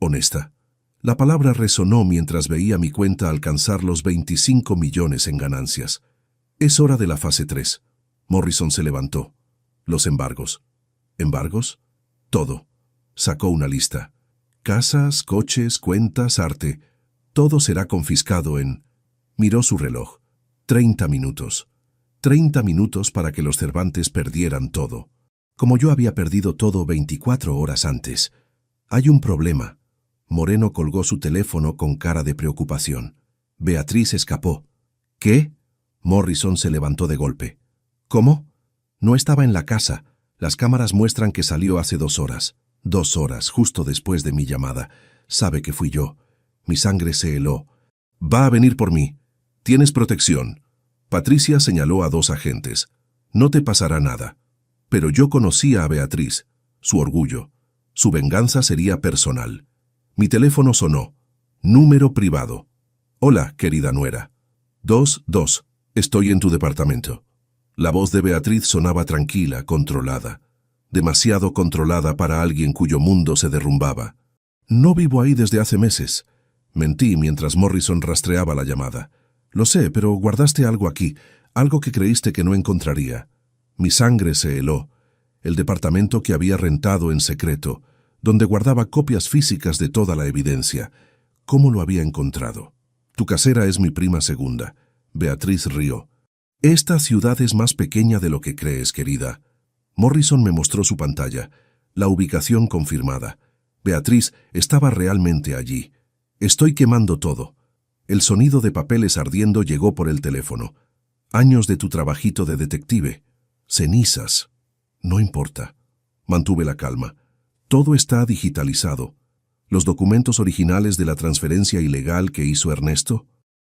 Honesta. La palabra resonó mientras veía mi cuenta alcanzar los 25 millones en ganancias. Es hora de la fase 3. Morrison se levantó. Los embargos. ¿Embargos? Todo. Sacó una lista. Casas, coches, cuentas, arte. Todo será confiscado en... Miró su reloj. 30 minutos. 30 minutos para que los Cervantes perdieran todo. Como yo había perdido todo 24 horas antes. Hay un problema. Moreno colgó su teléfono con cara de preocupación. Beatriz escapó. ¿Qué? Morrison se levantó de golpe. ¿Cómo? No estaba en la casa. Las cámaras muestran que salió hace 2 horas. 2 horas, justo después de mi llamada. Sabe que fui yo. Mi sangre se heló. Va a venir por mí. Tienes protección. Patricia señaló a 2 agentes. No te pasará nada. Pero yo conocía a Beatriz. Su orgullo. Su venganza sería personal. Mi teléfono sonó. Número privado. Hola, querida nuera. 2. Estoy en tu departamento. La voz de Beatriz sonaba tranquila, controlada. Demasiado controlada para alguien cuyo mundo se derrumbaba. No vivo ahí desde hace meses. Mentí mientras Morrison rastreaba la llamada. Lo sé, pero guardaste algo aquí, algo que creíste que no encontraría. Mi sangre se heló. El departamento que había rentado en secreto, donde guardaba copias físicas de toda la evidencia. ¿Cómo lo había encontrado? Tu casera es mi prima segunda. Beatriz rió. Esta ciudad es más pequeña de lo que crees, querida. Morrison me mostró su pantalla. La ubicación confirmada. Beatriz estaba realmente allí. Estoy quemando todo. El sonido de papeles ardiendo llegó por el teléfono. Años de tu trabajito de detective. Cenizas. No importa. Mantuve la calma. Todo está digitalizado. Los documentos originales de la transferencia ilegal que hizo Ernesto,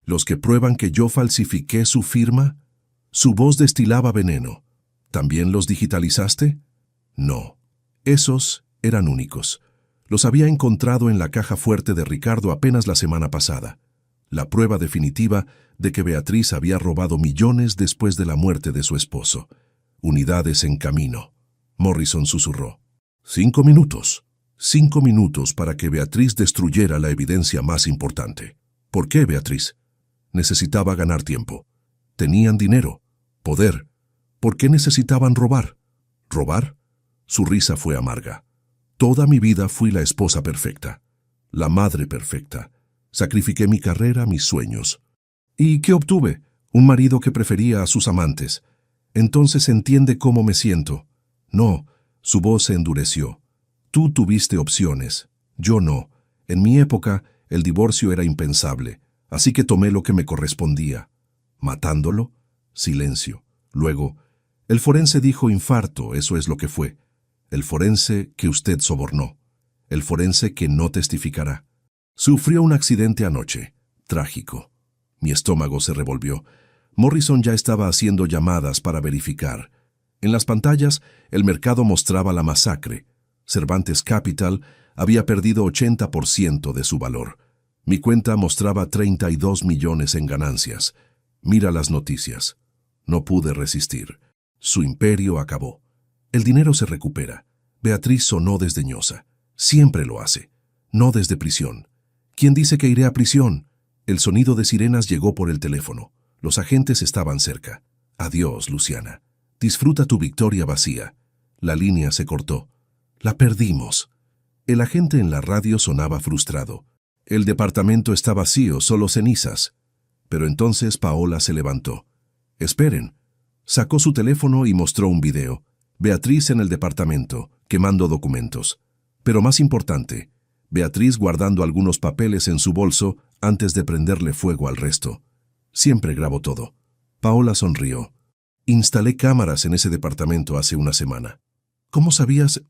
los que prueban que yo falsifiqué su firma, su voz destilaba veneno. ¿También los digitalizaste? No. Esos eran únicos. Los había encontrado en la caja fuerte de Ricardo apenas la semana pasada. La prueba definitiva de que Beatriz había robado millones después de la muerte de su esposo. Unidades en camino. Morrison susurró. 5 minutos. 5 minutos para que Beatriz destruyera la evidencia más importante. ¿Por qué, Beatriz? Necesitaba ganar tiempo. Tenían dinero, poder. ¿Por qué necesitaban robar? ¿Robar? Su risa fue amarga. Toda mi vida fui la esposa perfecta, la madre perfecta. Sacrifiqué mi carrera, mis sueños. ¿Y qué obtuve? Un marido que prefería a sus amantes. Entonces entiende cómo me siento. No, su voz se endureció. Tú tuviste opciones, yo no. En mi época, el divorcio era impensable, así que tomé lo que me correspondía. ¿Matándolo? Silencio. Luego, el forense dijo infarto, eso es lo que fue. El forense que usted sobornó. El forense que no testificará. Sufrió un accidente anoche. Trágico. Mi estómago se revolvió. Morrison ya estaba haciendo llamadas para verificar. En las pantallas, el mercado mostraba la masacre. Cervantes Capital había perdido 80% de su valor. Mi cuenta mostraba 32 millones en ganancias. Mira las noticias. No pude resistir. Su imperio acabó. El dinero se recupera. Beatriz sonó desdeñosa. Siempre lo hace. No desde prisión. ¿Quién dice que iré a prisión? El sonido de sirenas llegó por el teléfono. Los agentes estaban cerca. Adiós, Luciana. Disfruta tu victoria vacía. La línea se cortó. La perdimos. El agente en la radio sonaba frustrado. El departamento está vacío, solo cenizas. Pero entonces Paola se levantó. Esperen. Sacó su teléfono y mostró un video. Beatriz en el departamento, quemando documentos. Pero más importante, Beatriz guardando algunos papeles en su bolso antes de prenderle fuego al resto. Siempre grabo todo. Paola sonrió. Instalé cámaras en ese departamento hace una semana. ¿Cómo sabías?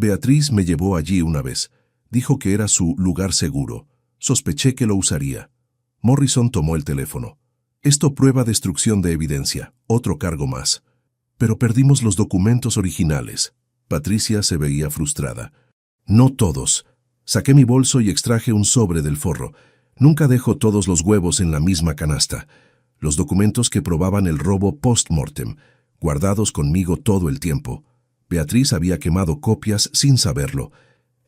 Beatriz me llevó allí una vez. Dijo que era su lugar seguro. Sospeché que lo usaría. Morrison tomó el teléfono. Esto prueba destrucción de evidencia, otro cargo más. Pero perdimos los documentos originales. Patricia se veía frustrada. No todos. Saqué mi bolso y extraje un sobre del forro. Nunca dejo todos los huevos en la misma canasta. Los documentos que probaban el robo post-mortem, guardados conmigo todo el tiempo. Beatriz había quemado copias sin saberlo.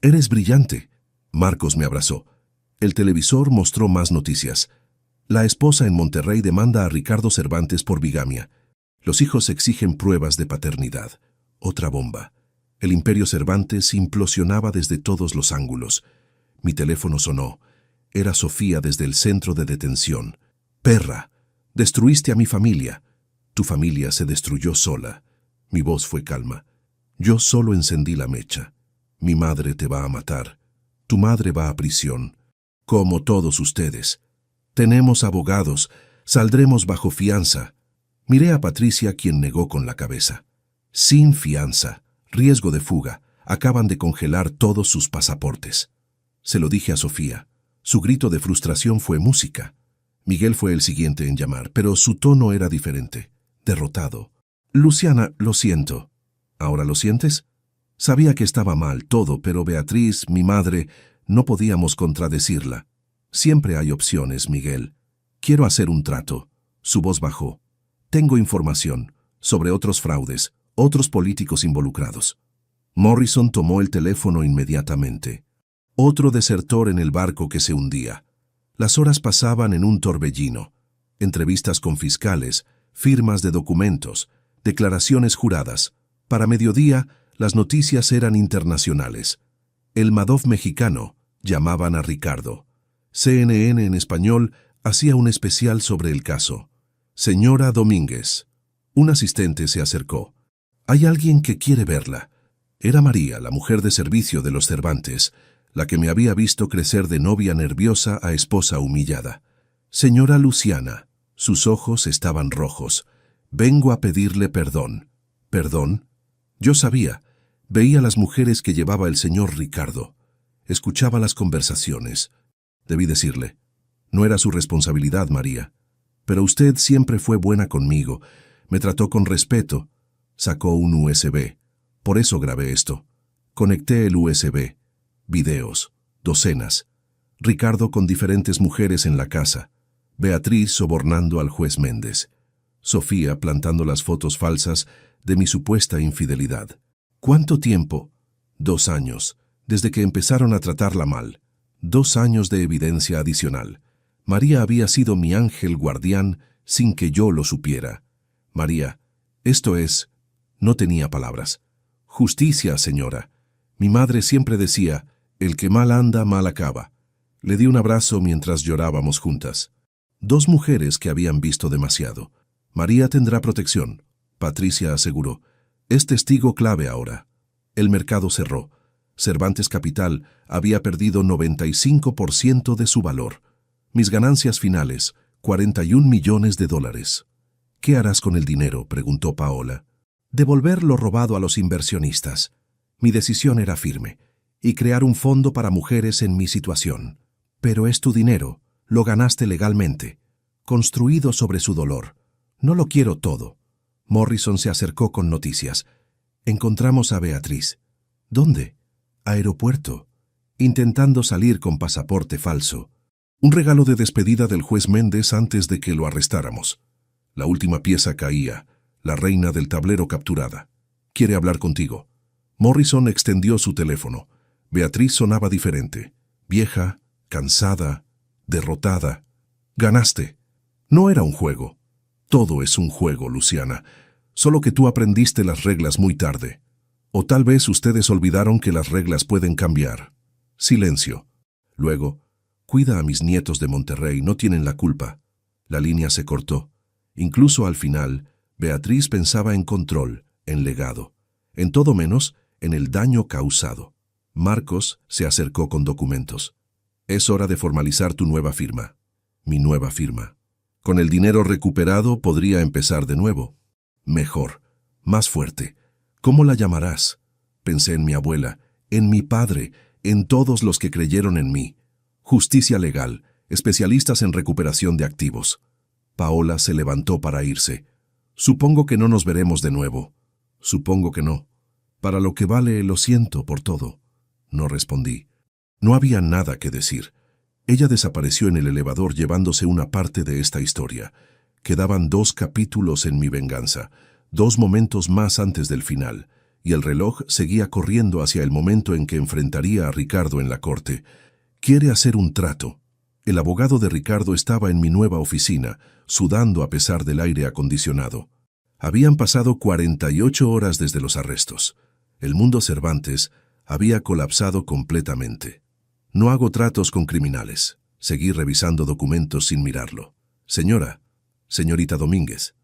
«Eres brillante». Marcos me abrazó. El televisor mostró más noticias. La esposa en Monterrey demanda a Ricardo Cervantes por bigamia. Los hijos exigen pruebas de paternidad. Otra bomba. El imperio Cervantes implosionaba desde todos los ángulos. Mi teléfono sonó. Era Sofía desde el centro de detención. «Perra, destruiste a mi familia». «Tu familia se destruyó sola». Mi voz fue calma. «Yo solo encendí la mecha. Mi madre te va a matar. Tu madre va a prisión. Como todos ustedes. Tenemos abogados. Saldremos bajo fianza». Miré a Patricia, quien negó con la cabeza. «Sin fianza. Riesgo de fuga. Acaban de congelar todos sus pasaportes». Se lo dije a Sofía. Su grito de frustración fue música. Miguel fue el siguiente en llamar, pero su tono era diferente. Derrotado. «Luciana, lo siento». «¿Ahora lo sientes?» Sabía que estaba mal todo, pero Beatriz, mi madre, no podíamos contradecirla. «Siempre hay opciones, Miguel. Quiero hacer un trato». Su voz bajó. «Tengo información sobre otros fraudes, otros políticos involucrados». Morrison tomó el teléfono inmediatamente. Otro desertor en el barco que se hundía. Las horas pasaban en un torbellino. Entrevistas con fiscales, firmas de documentos, declaraciones juradas. Para mediodía, las noticias eran internacionales. El Madoff mexicano, llamaban a Ricardo. CNN en español hacía un especial sobre el caso. «Señora Domínguez». Un asistente se acercó. «Hay alguien que quiere verla». Era María, la mujer de servicio de los Cervantes, la que me había visto crecer de novia nerviosa a esposa humillada. «Señora Luciana». Sus ojos estaban rojos. «Vengo a pedirle perdón». «¿Perdón?» Yo sabía. Veía las mujeres que llevaba el señor Ricardo. Escuchaba las conversaciones. Debí decirle. «No era su responsabilidad, María. Pero usted siempre fue buena conmigo. Me trató con respeto». Sacó un USB. «Por eso grabé esto». Conecté el USB. Videos. Docenas. Ricardo con diferentes mujeres en la casa. Beatriz sobornando al juez Méndez. Sofía plantando las fotos falsas de mi supuesta infidelidad. ¿Cuánto tiempo? 2 años, desde que empezaron a tratarla mal. 2 años de evidencia adicional. María había sido mi ángel guardián sin que yo lo supiera. María, esto es... No tenía palabras. «Justicia, señora». Mi madre siempre decía, «El que mal anda, mal acaba». Le di un abrazo mientras llorábamos juntas. 2 mujeres que habían visto demasiado. «María tendrá protección», Patricia aseguró. «Es testigo clave ahora». El mercado cerró. Cervantes Capital había perdido 95% de su valor. Mis ganancias finales, $41 millones. «¿Qué harás con el dinero?», preguntó Paola. «Devolver lo robado a los inversionistas». Mi decisión era firme, y crear un fondo para mujeres en mi situación. «Pero es tu dinero, lo ganaste legalmente, construido sobre su dolor. No lo quiero todo». Morrison se acercó con noticias. «Encontramos a Beatriz». «¿Dónde?» «Aeropuerto, intentando salir con pasaporte falso». Un regalo de despedida del juez Méndez antes de que lo arrestáramos. La última pieza caía, la reina del tablero capturada. «Quiere hablar contigo». Morrison extendió su teléfono. Beatriz sonaba diferente. Vieja, cansada, derrotada. «Ganaste». No era un juego. Todo es un juego, Luciana. Solo que tú aprendiste las reglas muy tarde. O tal vez ustedes olvidaron que las reglas pueden cambiar. Silencio. Luego, cuida a mis nietos de Monterrey, no tienen la culpa. La línea se cortó. Incluso al final, Beatriz pensaba en control, en legado, en todo menos en el daño causado. Marcos se acercó con documentos. Es hora de formalizar tu nueva firma. Mi nueva firma. Con el dinero recuperado podría empezar de nuevo. Mejor, más fuerte. ¿Cómo la llamarás? Pensé en mi abuela, en mi padre, en todos los que creyeron en mí. Justicia legal, especialistas en recuperación de activos. Paola se levantó para irse. Supongo que no nos veremos de nuevo. Supongo que no. Para lo que vale, lo siento por todo. No respondí. No había nada que decir. Ella desapareció en el elevador llevándose una parte de esta historia. Quedaban 2 capítulos en mi venganza, 2 momentos más antes del final, y el reloj seguía corriendo hacia el momento en que enfrentaría a Ricardo en la corte. Quiere hacer un trato. El abogado de Ricardo estaba en mi nueva oficina, sudando a pesar del aire acondicionado. Habían pasado 48 horas desde los arrestos. El mundo Cervantes había colapsado completamente. No hago tratos con criminales. Seguí revisando documentos sin mirarlo. Señorita Domínguez,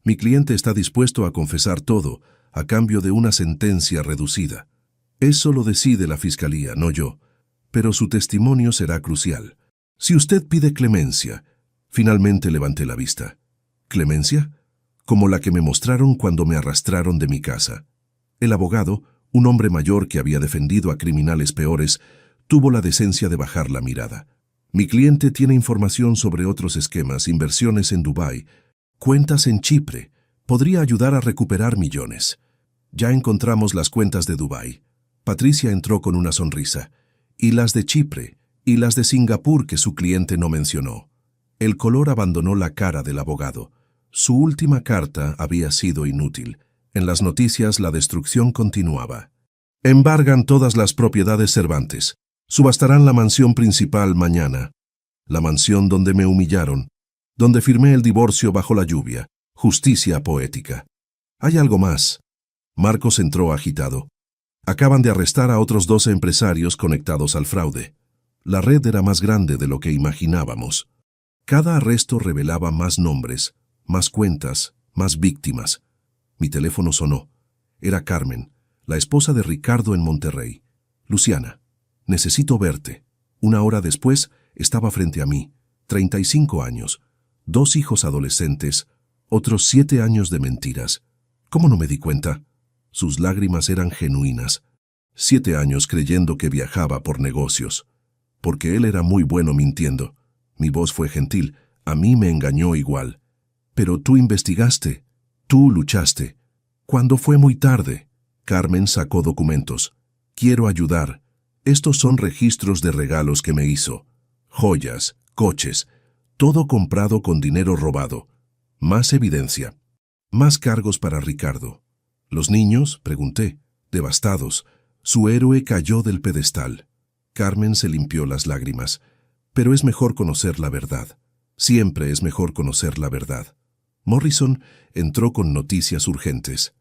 mi cliente está dispuesto a confesar todo a cambio de una sentencia reducida. Eso lo decide la fiscalía, no yo. Pero su testimonio será crucial. Si usted pide clemencia, finalmente levanté la vista. ¿Clemencia? Como la que me mostraron cuando me arrastraron de mi casa. El abogado, un hombre mayor que había defendido a criminales peores, tuvo la decencia de bajar la mirada. Mi cliente tiene información sobre otros esquemas, inversiones en Dubái, cuentas en Chipre. Podría ayudar a recuperar millones. Ya encontramos las cuentas de Dubái. Patricia entró con una sonrisa. Y las de Chipre, y las de Singapur que su cliente no mencionó. El color abandonó la cara del abogado. Su última carta había sido inútil. En las noticias la destrucción continuaba. Embargan todas las propiedades Cervantes. Subastarán la mansión principal mañana. La mansión donde me humillaron, donde firmé el divorcio bajo la lluvia. Justicia poética. Hay algo más. Marcos entró agitado. Acaban de arrestar a otros 12 empresarios conectados al fraude. La red era más grande de lo que imaginábamos. Cada arresto revelaba más nombres, más cuentas, más víctimas. Mi teléfono sonó. Era Carmen, la esposa de Ricardo en Monterrey. Luciana, necesito verte. 1 hora después, estaba frente a mí. 35 años, 2 hijos adolescentes, otros 7 años de mentiras. ¿Cómo no me di cuenta? Sus lágrimas eran genuinas. 7 años creyendo que viajaba por negocios. Porque él era muy bueno mintiendo. Mi voz fue gentil. A mí me engañó igual. Pero tú investigaste. Tú luchaste. Cuando fue muy tarde, Carmen sacó documentos. Quiero ayudar. Estos son registros de regalos que me hizo. Joyas, coches, todo comprado con dinero robado. Más evidencia. Más cargos para Ricardo. ¿Los niños? Pregunté, devastados. Su héroe cayó del pedestal. Carmen se limpió las lágrimas. Pero es mejor conocer la verdad. Siempre es mejor conocer la verdad. Morrison entró con noticias urgentes.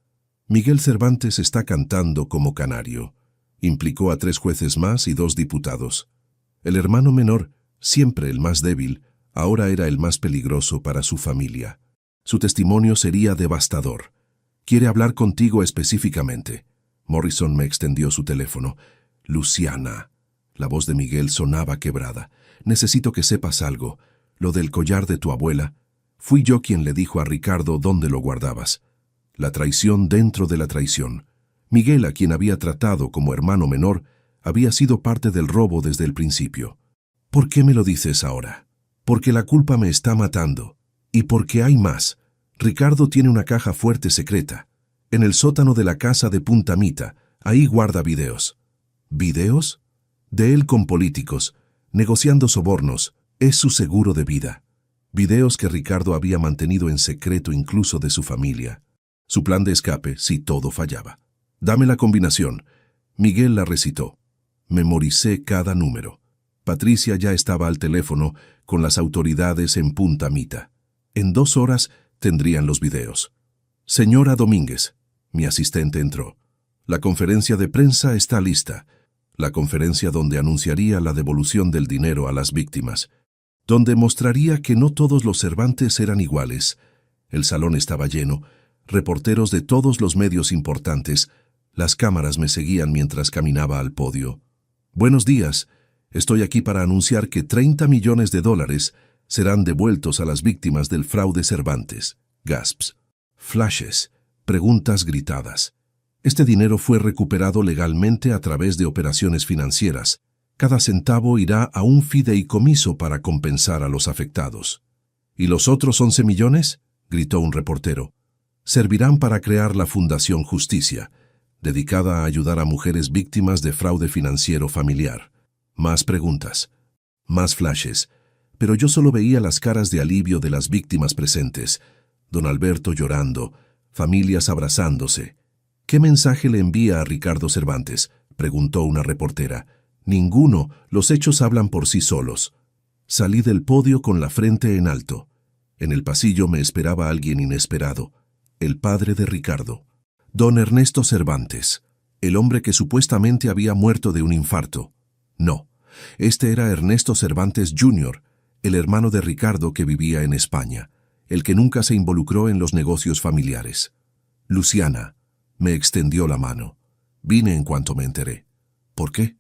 Miguel Cervantes está cantando como canario. Implicó a 3 jueces más y 2 diputados. El hermano menor, siempre el más débil, ahora era el más peligroso para su familia. Su testimonio sería devastador. Quiere hablar contigo específicamente. Morrison me extendió su teléfono. Luciana. La voz de Miguel sonaba quebrada. Necesito que sepas algo. Lo del collar de tu abuela. Fui yo quien le dijo a Ricardo dónde lo guardabas. La traición dentro de la traición. Miguel, a quien había tratado como hermano menor, había sido parte del robo desde el principio. ¿Por qué me lo dices ahora? Porque la culpa me está matando. Y porque hay más. Ricardo tiene una caja fuerte secreta. En el sótano de la casa de Punta Mita. Ahí guarda videos. ¿Videos? De él con políticos, negociando sobornos. Es su seguro de vida. Videos que Ricardo había mantenido en secreto incluso de su familia. Su plan de escape si todo fallaba. Dame la combinación. Miguel la recitó. Memoricé cada número. Patricia ya estaba al teléfono con las autoridades en Punta Mita. En 2 horas tendrían los videos. Señora Domínguez. Mi asistente entró. La conferencia de prensa está lista. La conferencia donde anunciaría la devolución del dinero a las víctimas. Donde mostraría que no todos los Cervantes eran iguales. El salón estaba lleno. Reporteros de todos los medios importantes. Las cámaras me seguían mientras caminaba al podio. Buenos días. Estoy aquí para anunciar que 30 millones de dólares serán devueltos a las víctimas del fraude Cervantes. Gasps. Flashes. Preguntas gritadas. Este dinero fue recuperado legalmente a través de operaciones financieras. Cada centavo irá a un fideicomiso para compensar a los afectados. ¿Y los otros 11 millones? Gritó un reportero. Servirán para crear la Fundación Justicia, dedicada a ayudar a mujeres víctimas de fraude financiero familiar. Más preguntas. Más flashes. Pero yo solo veía las caras de alivio de las víctimas presentes. Don Alberto llorando, familias abrazándose. ¿Qué mensaje le envía a Ricardo Cervantes?, preguntó una reportera. Ninguno, los hechos hablan por sí solos. Salí del podio con la frente en alto. En el pasillo me esperaba alguien inesperado, el padre de Ricardo. Don Ernesto Cervantes, el hombre que supuestamente había muerto de un infarto. No, este era Ernesto Cervantes Jr., el hermano de Ricardo que vivía en España, el que nunca se involucró en los negocios familiares. Luciana, me extendió la mano. Vine en cuanto me enteré. ¿Por qué?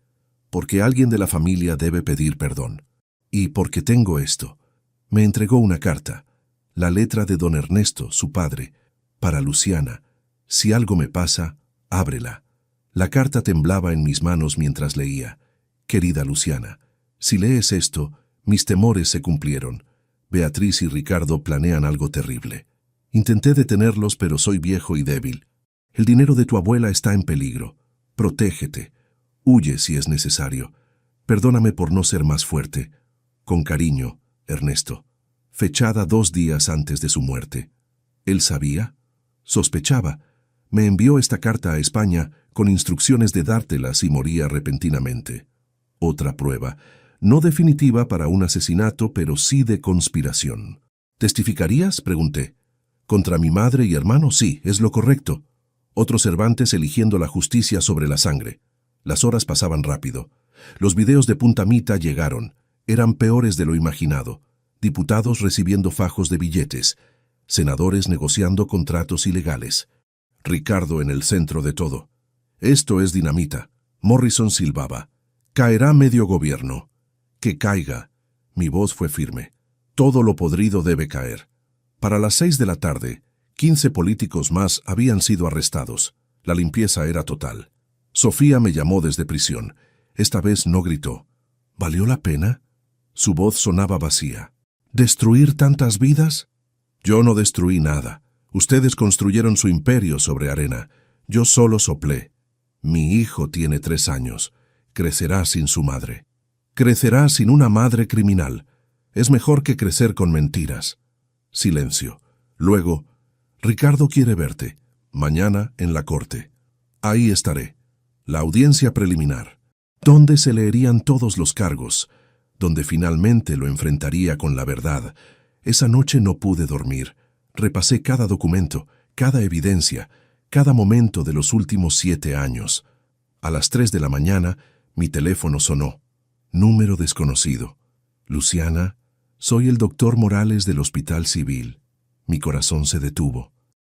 Porque alguien de la familia debe pedir perdón. Y porque tengo esto. Me entregó una carta, la letra de don Ernesto, su padre, para Luciana. Si algo me pasa, ábrela. La carta temblaba en mis manos mientras leía. Querida Luciana, si lees esto, mis temores se cumplieron. Beatriz y Ricardo planean algo terrible. Intenté detenerlos, pero soy viejo y débil. El dinero de tu abuela está en peligro. Protégete. Huye si es necesario. Perdóname por no ser más fuerte. Con cariño, Ernesto. Fechada 2 días antes de su muerte. ¿Él sabía? Sospechaba. Me envió esta carta a España con instrucciones de dártela si moría repentinamente. Otra prueba. No definitiva para un asesinato, pero sí de conspiración. ¿Testificarías?, pregunté. Contra mi madre y hermano, sí, es lo correcto. Otro Cervantes eligiendo la justicia sobre la sangre. Las horas pasaban rápido. Los videos de Punta Mita llegaron. Eran peores de lo imaginado. Diputados recibiendo fajos de billetes. Senadores negociando contratos ilegales. Ricardo en el centro de todo. Esto es dinamita. Morrison silbaba. Caerá medio gobierno. Que caiga. Mi voz fue firme. Todo lo podrido debe caer. Para las 6 de la tarde, 15 políticos más habían sido arrestados. La limpieza era total. Sofía me llamó desde prisión. Esta vez no gritó. ¿Valió la pena? Su voz sonaba vacía. ¿Destruir tantas vidas? Yo no destruí nada. Ustedes construyeron su imperio sobre arena. Yo solo soplé. Mi hijo tiene 3 años. Crecerá sin su madre. Crecerá sin una madre criminal. Es mejor que crecer con mentiras. Silencio. Luego, Ricardo quiere verte. Mañana en la corte. Ahí estaré. La audiencia preliminar. Donde se leerían todos los cargos. Donde finalmente lo enfrentaría con la verdad. Esa noche no pude dormir. Repasé cada documento, cada evidencia, cada momento de los últimos 7 años. A las 3 de la mañana, mi teléfono sonó. Número desconocido. Luciana, soy el doctor Morales del Hospital Civil. Mi corazón se detuvo.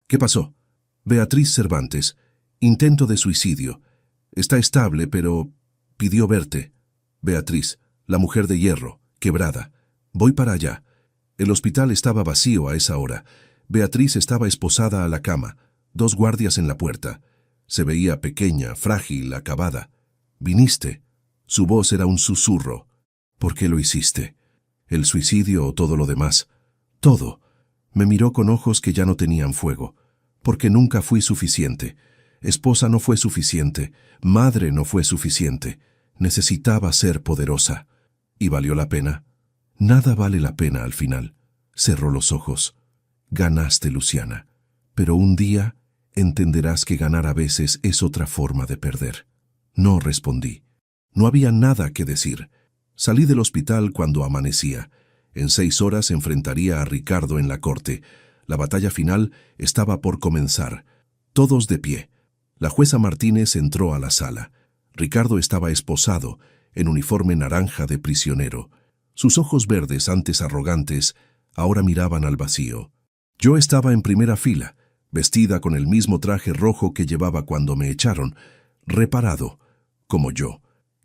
¿Qué pasó? Beatriz Cervantes. Intento de suicidio. Está estable, pero pidió verte. Beatriz, la mujer de hierro, quebrada. Voy para allá. El hospital estaba vacío a esa hora. Beatriz estaba esposada a la cama, 2 guardias en la puerta. Se veía pequeña, frágil, acabada. Viniste. Su voz era un susurro. ¿Por qué lo hiciste? ¿El suicidio o todo lo demás? Todo. Me miró con ojos que ya no tenían fuego. Porque nunca fui suficiente. Esposa no fue suficiente. Madre no fue suficiente. Necesitaba ser poderosa. ¿Y valió la pena? Nada vale la pena al final. Cerró los ojos. Ganaste, Luciana. Pero un día entenderás que ganar a veces es otra forma de perder. No respondí. No había nada que decir. Salí del hospital cuando amanecía. En 6 horas enfrentaría a Ricardo en la corte. La batalla final estaba por comenzar. Todos de pie. La jueza Martínez entró a la sala. Ricardo estaba esposado, en uniforme naranja de prisionero. Sus ojos verdes, antes arrogantes, ahora miraban al vacío. Yo estaba en primera fila, vestida con el mismo traje rojo que llevaba cuando me echaron, reparado, como yo.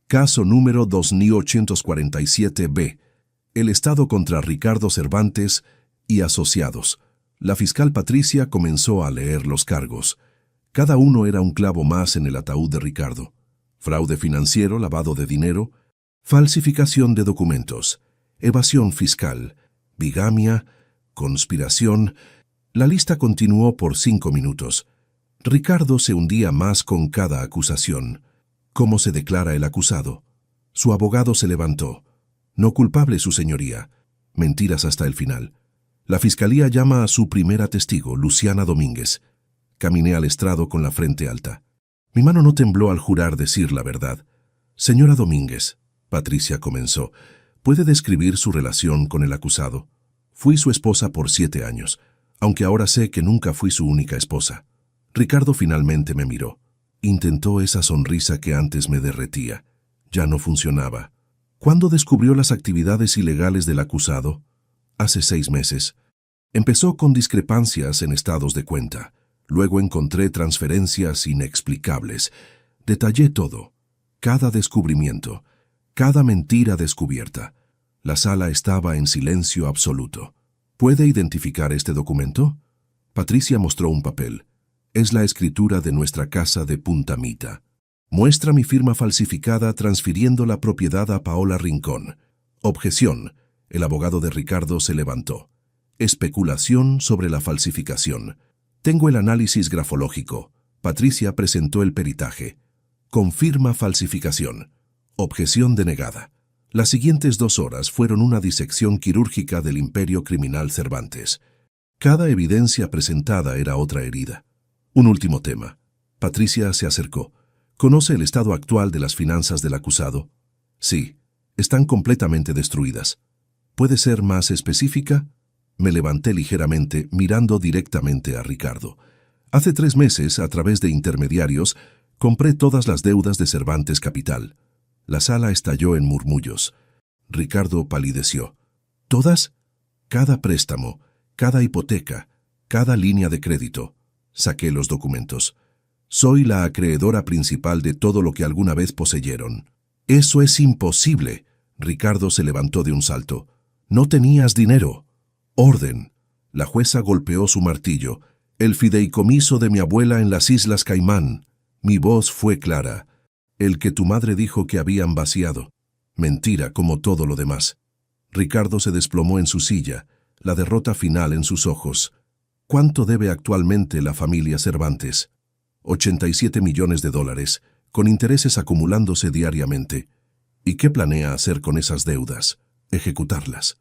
Caso número 2847-B. El Estado contra Ricardo Cervantes y asociados. La fiscal Patricia comenzó a leer los cargos. Cada uno era un clavo más en el ataúd de Ricardo. Fraude financiero, lavado de dinero, falsificación de documentos, evasión fiscal, bigamia, conspiración. La lista continuó por 5 minutos. Ricardo se hundía más con cada acusación. ¿Cómo se declara el acusado? Su abogado se levantó. No culpable, su señoría. Mentiras hasta el final. La fiscalía llama a su primera testigo, Luciana Domínguez. Caminé al estrado con la frente alta. Mi mano no tembló al jurar decir la verdad. Señora Domínguez, Patricia comenzó, ¿puede describir su relación con el acusado? Fui su esposa por 7 años, aunque ahora sé que nunca fui su única esposa. Ricardo finalmente me miró. Intentó esa sonrisa que antes me derretía. Ya no funcionaba. ¿Cuándo descubrió las actividades ilegales del acusado? Hace 6 meses. Empezó con discrepancias en estados de cuenta. Luego encontré transferencias inexplicables. Detallé todo. Cada descubrimiento. Cada mentira descubierta. La sala estaba en silencio absoluto. ¿Puede identificar este documento? Patricia mostró un papel. Es la escritura de nuestra casa de Punta Mita. Muestra mi firma falsificada transfiriendo la propiedad a Paola Rincón. Objeción. El abogado de Ricardo se levantó. Especulación sobre la falsificación. Tengo el análisis grafológico. Patricia presentó el peritaje. Confirma falsificación. Objeción denegada. Las siguientes 2 horas fueron una disección quirúrgica del imperio criminal Cervantes. Cada evidencia presentada era otra herida. Un último tema. Patricia se acercó. ¿Conoce el estado actual de las finanzas del acusado? Sí, están completamente destruidas. ¿Puede ser más específica? Me levanté ligeramente, mirando directamente a Ricardo. Hace 3 meses, a través de intermediarios, compré todas las deudas de Cervantes Capital. La sala estalló en murmullos. Ricardo palideció. ¿Todas? Cada préstamo, cada hipoteca, cada línea de crédito. Saqué los documentos. Soy la acreedora principal de todo lo que alguna vez poseyeron. Eso es imposible. Ricardo se levantó de un salto. No tenías dinero. Orden. La jueza golpeó su martillo. El fideicomiso de mi abuela en las Islas Caimán. Mi voz fue clara. El que tu madre dijo que habían vaciado. Mentira, como todo lo demás. Ricardo se desplomó en su silla, la derrota final en sus ojos. ¿Cuánto debe actualmente la familia Cervantes? 87 millones de dólares, con intereses acumulándose diariamente. ¿Y qué planea hacer con esas deudas? Ejecutarlas.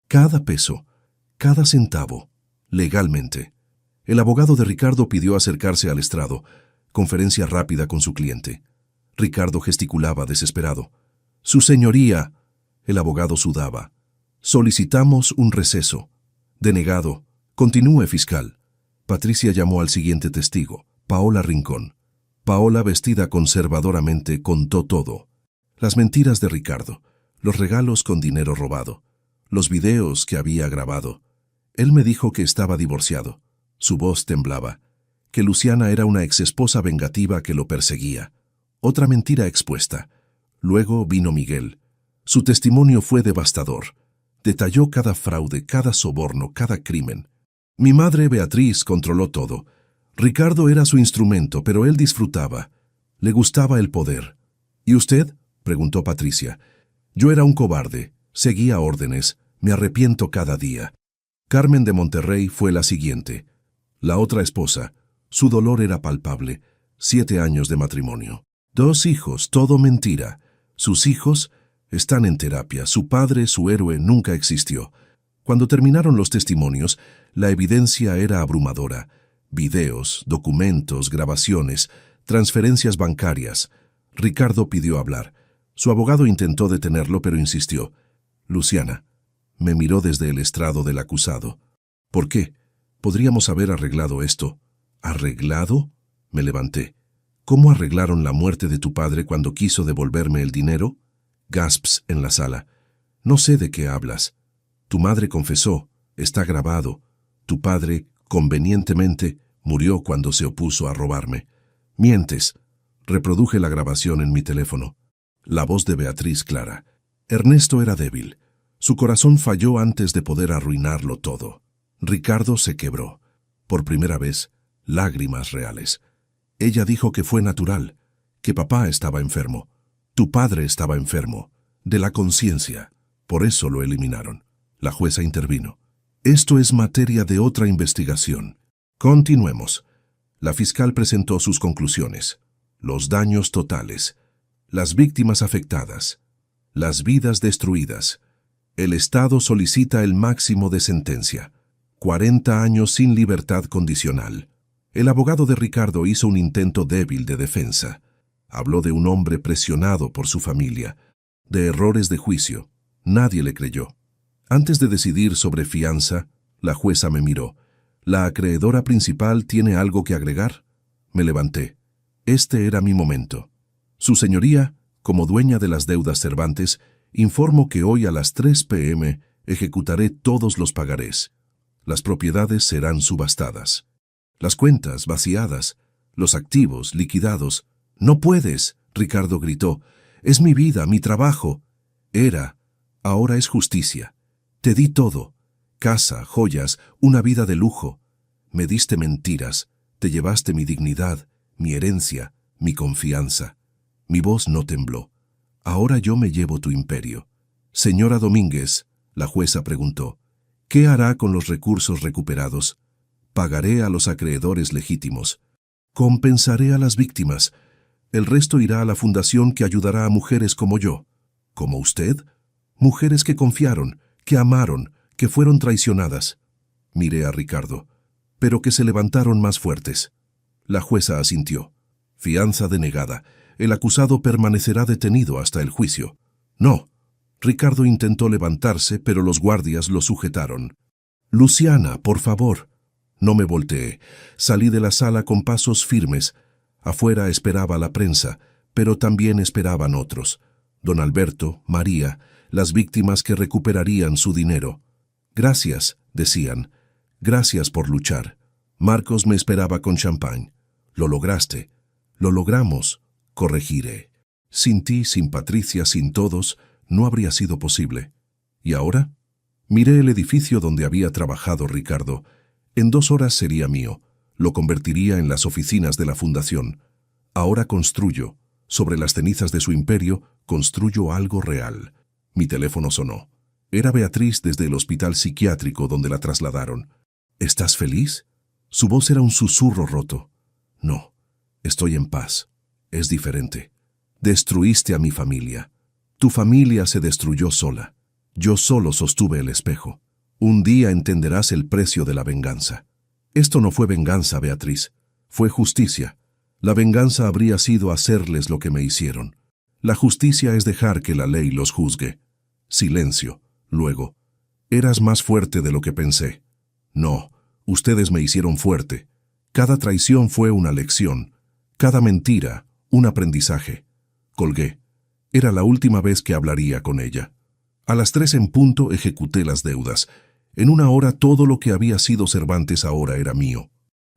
Cada peso, cada centavo, legalmente. El abogado de Ricardo pidió acercarse al estrado, conferencia rápida con su cliente. Ricardo gesticulaba desesperado. «Su señoría», el abogado sudaba. «Solicitamos un receso». «Denegado. Continúe, fiscal». Patricia llamó al siguiente testigo, Paola Rincón. Paola, vestida conservadoramente, contó todo. Las mentiras de Ricardo, los regalos con dinero robado, los videos que había grabado. Él me dijo que estaba divorciado. Su voz temblaba. Que Luciana era una exesposa vengativa que lo perseguía. Otra mentira expuesta. Luego vino Miguel. Su testimonio fue devastador. Detalló cada fraude, cada soborno, cada crimen. Mi madre Beatriz controló todo. Ricardo era su instrumento, pero él disfrutaba. Le gustaba el poder. ¿Y usted?, preguntó Patricia. Yo era un cobarde. Seguía órdenes. Me arrepiento cada día. Carmen de Monterrey fue la siguiente. La otra esposa. Su dolor era palpable. 7 años de matrimonio. 2 hijos, todo mentira. Sus hijos están en terapia. Su padre, su héroe, nunca existió. Cuando terminaron los testimonios, la evidencia era abrumadora. Videos, documentos, grabaciones, transferencias bancarias. Ricardo pidió hablar. Su abogado intentó detenerlo, pero insistió. Luciana. Me miró desde el estrado del acusado. ¿Por qué? Podríamos haber arreglado esto. ¿Arreglado? Me levanté. ¿Cómo arreglaron la muerte de tu padre cuando quiso devolverme el dinero? Gasps en la sala. No sé de qué hablas. Tu madre confesó, está grabado. Tu padre, convenientemente, murió cuando se opuso a robarme. Mientes. Reproduje la grabación en mi teléfono. La voz de Beatriz clara. Ernesto era débil. Su corazón falló antes de poder arruinarlo todo. Ricardo se quebró. Por primera vez, lágrimas reales. Ella dijo que fue natural, que papá estaba enfermo. Tu padre estaba enfermo, de la conciencia. Por eso lo eliminaron. La jueza intervino. Esto es materia de otra investigación. Continuemos. La fiscal presentó sus conclusiones. Los daños totales. Las víctimas afectadas. Las vidas destruidas. El Estado solicita el máximo de sentencia. 40 años sin libertad condicional. El abogado de Ricardo hizo un intento débil de defensa. Habló de un hombre presionado por su familia, de errores de juicio. Nadie le creyó. Antes de decidir sobre fianza, la jueza me miró. ¿La acreedora principal tiene algo que agregar? Me levanté. Este era mi momento. Su señoría, como dueña de las deudas Cervantes, informo que hoy a las 3 p.m. ejecutaré todos los pagarés. Las propiedades serán subastadas. Las cuentas vaciadas, los activos liquidados. «No puedes», Ricardo gritó. «Es mi vida, mi trabajo». Era, ahora es justicia. Te di todo. Casa, joyas, una vida de lujo. Me diste mentiras, te llevaste mi dignidad, mi herencia, mi confianza. Mi voz no tembló. Ahora yo me llevo tu imperio. Señora Domínguez, la jueza preguntó, ¿qué hará con los recursos recuperados? Pagaré a los acreedores legítimos. Compensaré a las víctimas. El resto irá a la fundación que ayudará a mujeres como yo. ¿Como usted? Mujeres que confiaron, que amaron, que fueron traicionadas. Miré a Ricardo, pero que se levantaron más fuertes. La jueza asintió. Fianza denegada. El acusado permanecerá detenido hasta el juicio. No. Ricardo intentó levantarse, pero los guardias lo sujetaron. Luciana, por favor. No me volteé. Salí de la sala con pasos firmes. Afuera esperaba la prensa, pero también esperaban otros. Don Alberto, María, las víctimas que recuperarían su dinero. Gracias, decían. Gracias por luchar. Marcos me esperaba con champán. Lo lograste. Lo logramos. Corregiré. Sin ti, sin Patricia, sin todos, no habría sido posible. ¿Y ahora? Miré el edificio donde había trabajado Ricardo. En 2 horas sería mío. Lo convertiría en las oficinas de la fundación. Ahora construyo. Sobre las cenizas de su imperio, construyo algo real. Mi teléfono sonó. Era Beatriz desde el hospital psiquiátrico donde la trasladaron. ¿Estás feliz? Su voz era un susurro roto. No, estoy en paz. Es diferente. Destruiste a mi familia. Tu familia se destruyó sola. Yo solo sostuve el espejo. Un día entenderás el precio de la venganza. Esto no fue venganza, Beatriz. Fue justicia. La venganza habría sido hacerles lo que me hicieron. La justicia es dejar que la ley los juzgue. Silencio. Luego. Eras más fuerte de lo que pensé. No, ustedes me hicieron fuerte. Cada traición fue una lección. Cada mentira, un aprendizaje. Colgué. Era la última vez que hablaría con ella. A las 3 en punto ejecuté las deudas. En 1 hora todo lo que había sido Cervantes ahora era mío.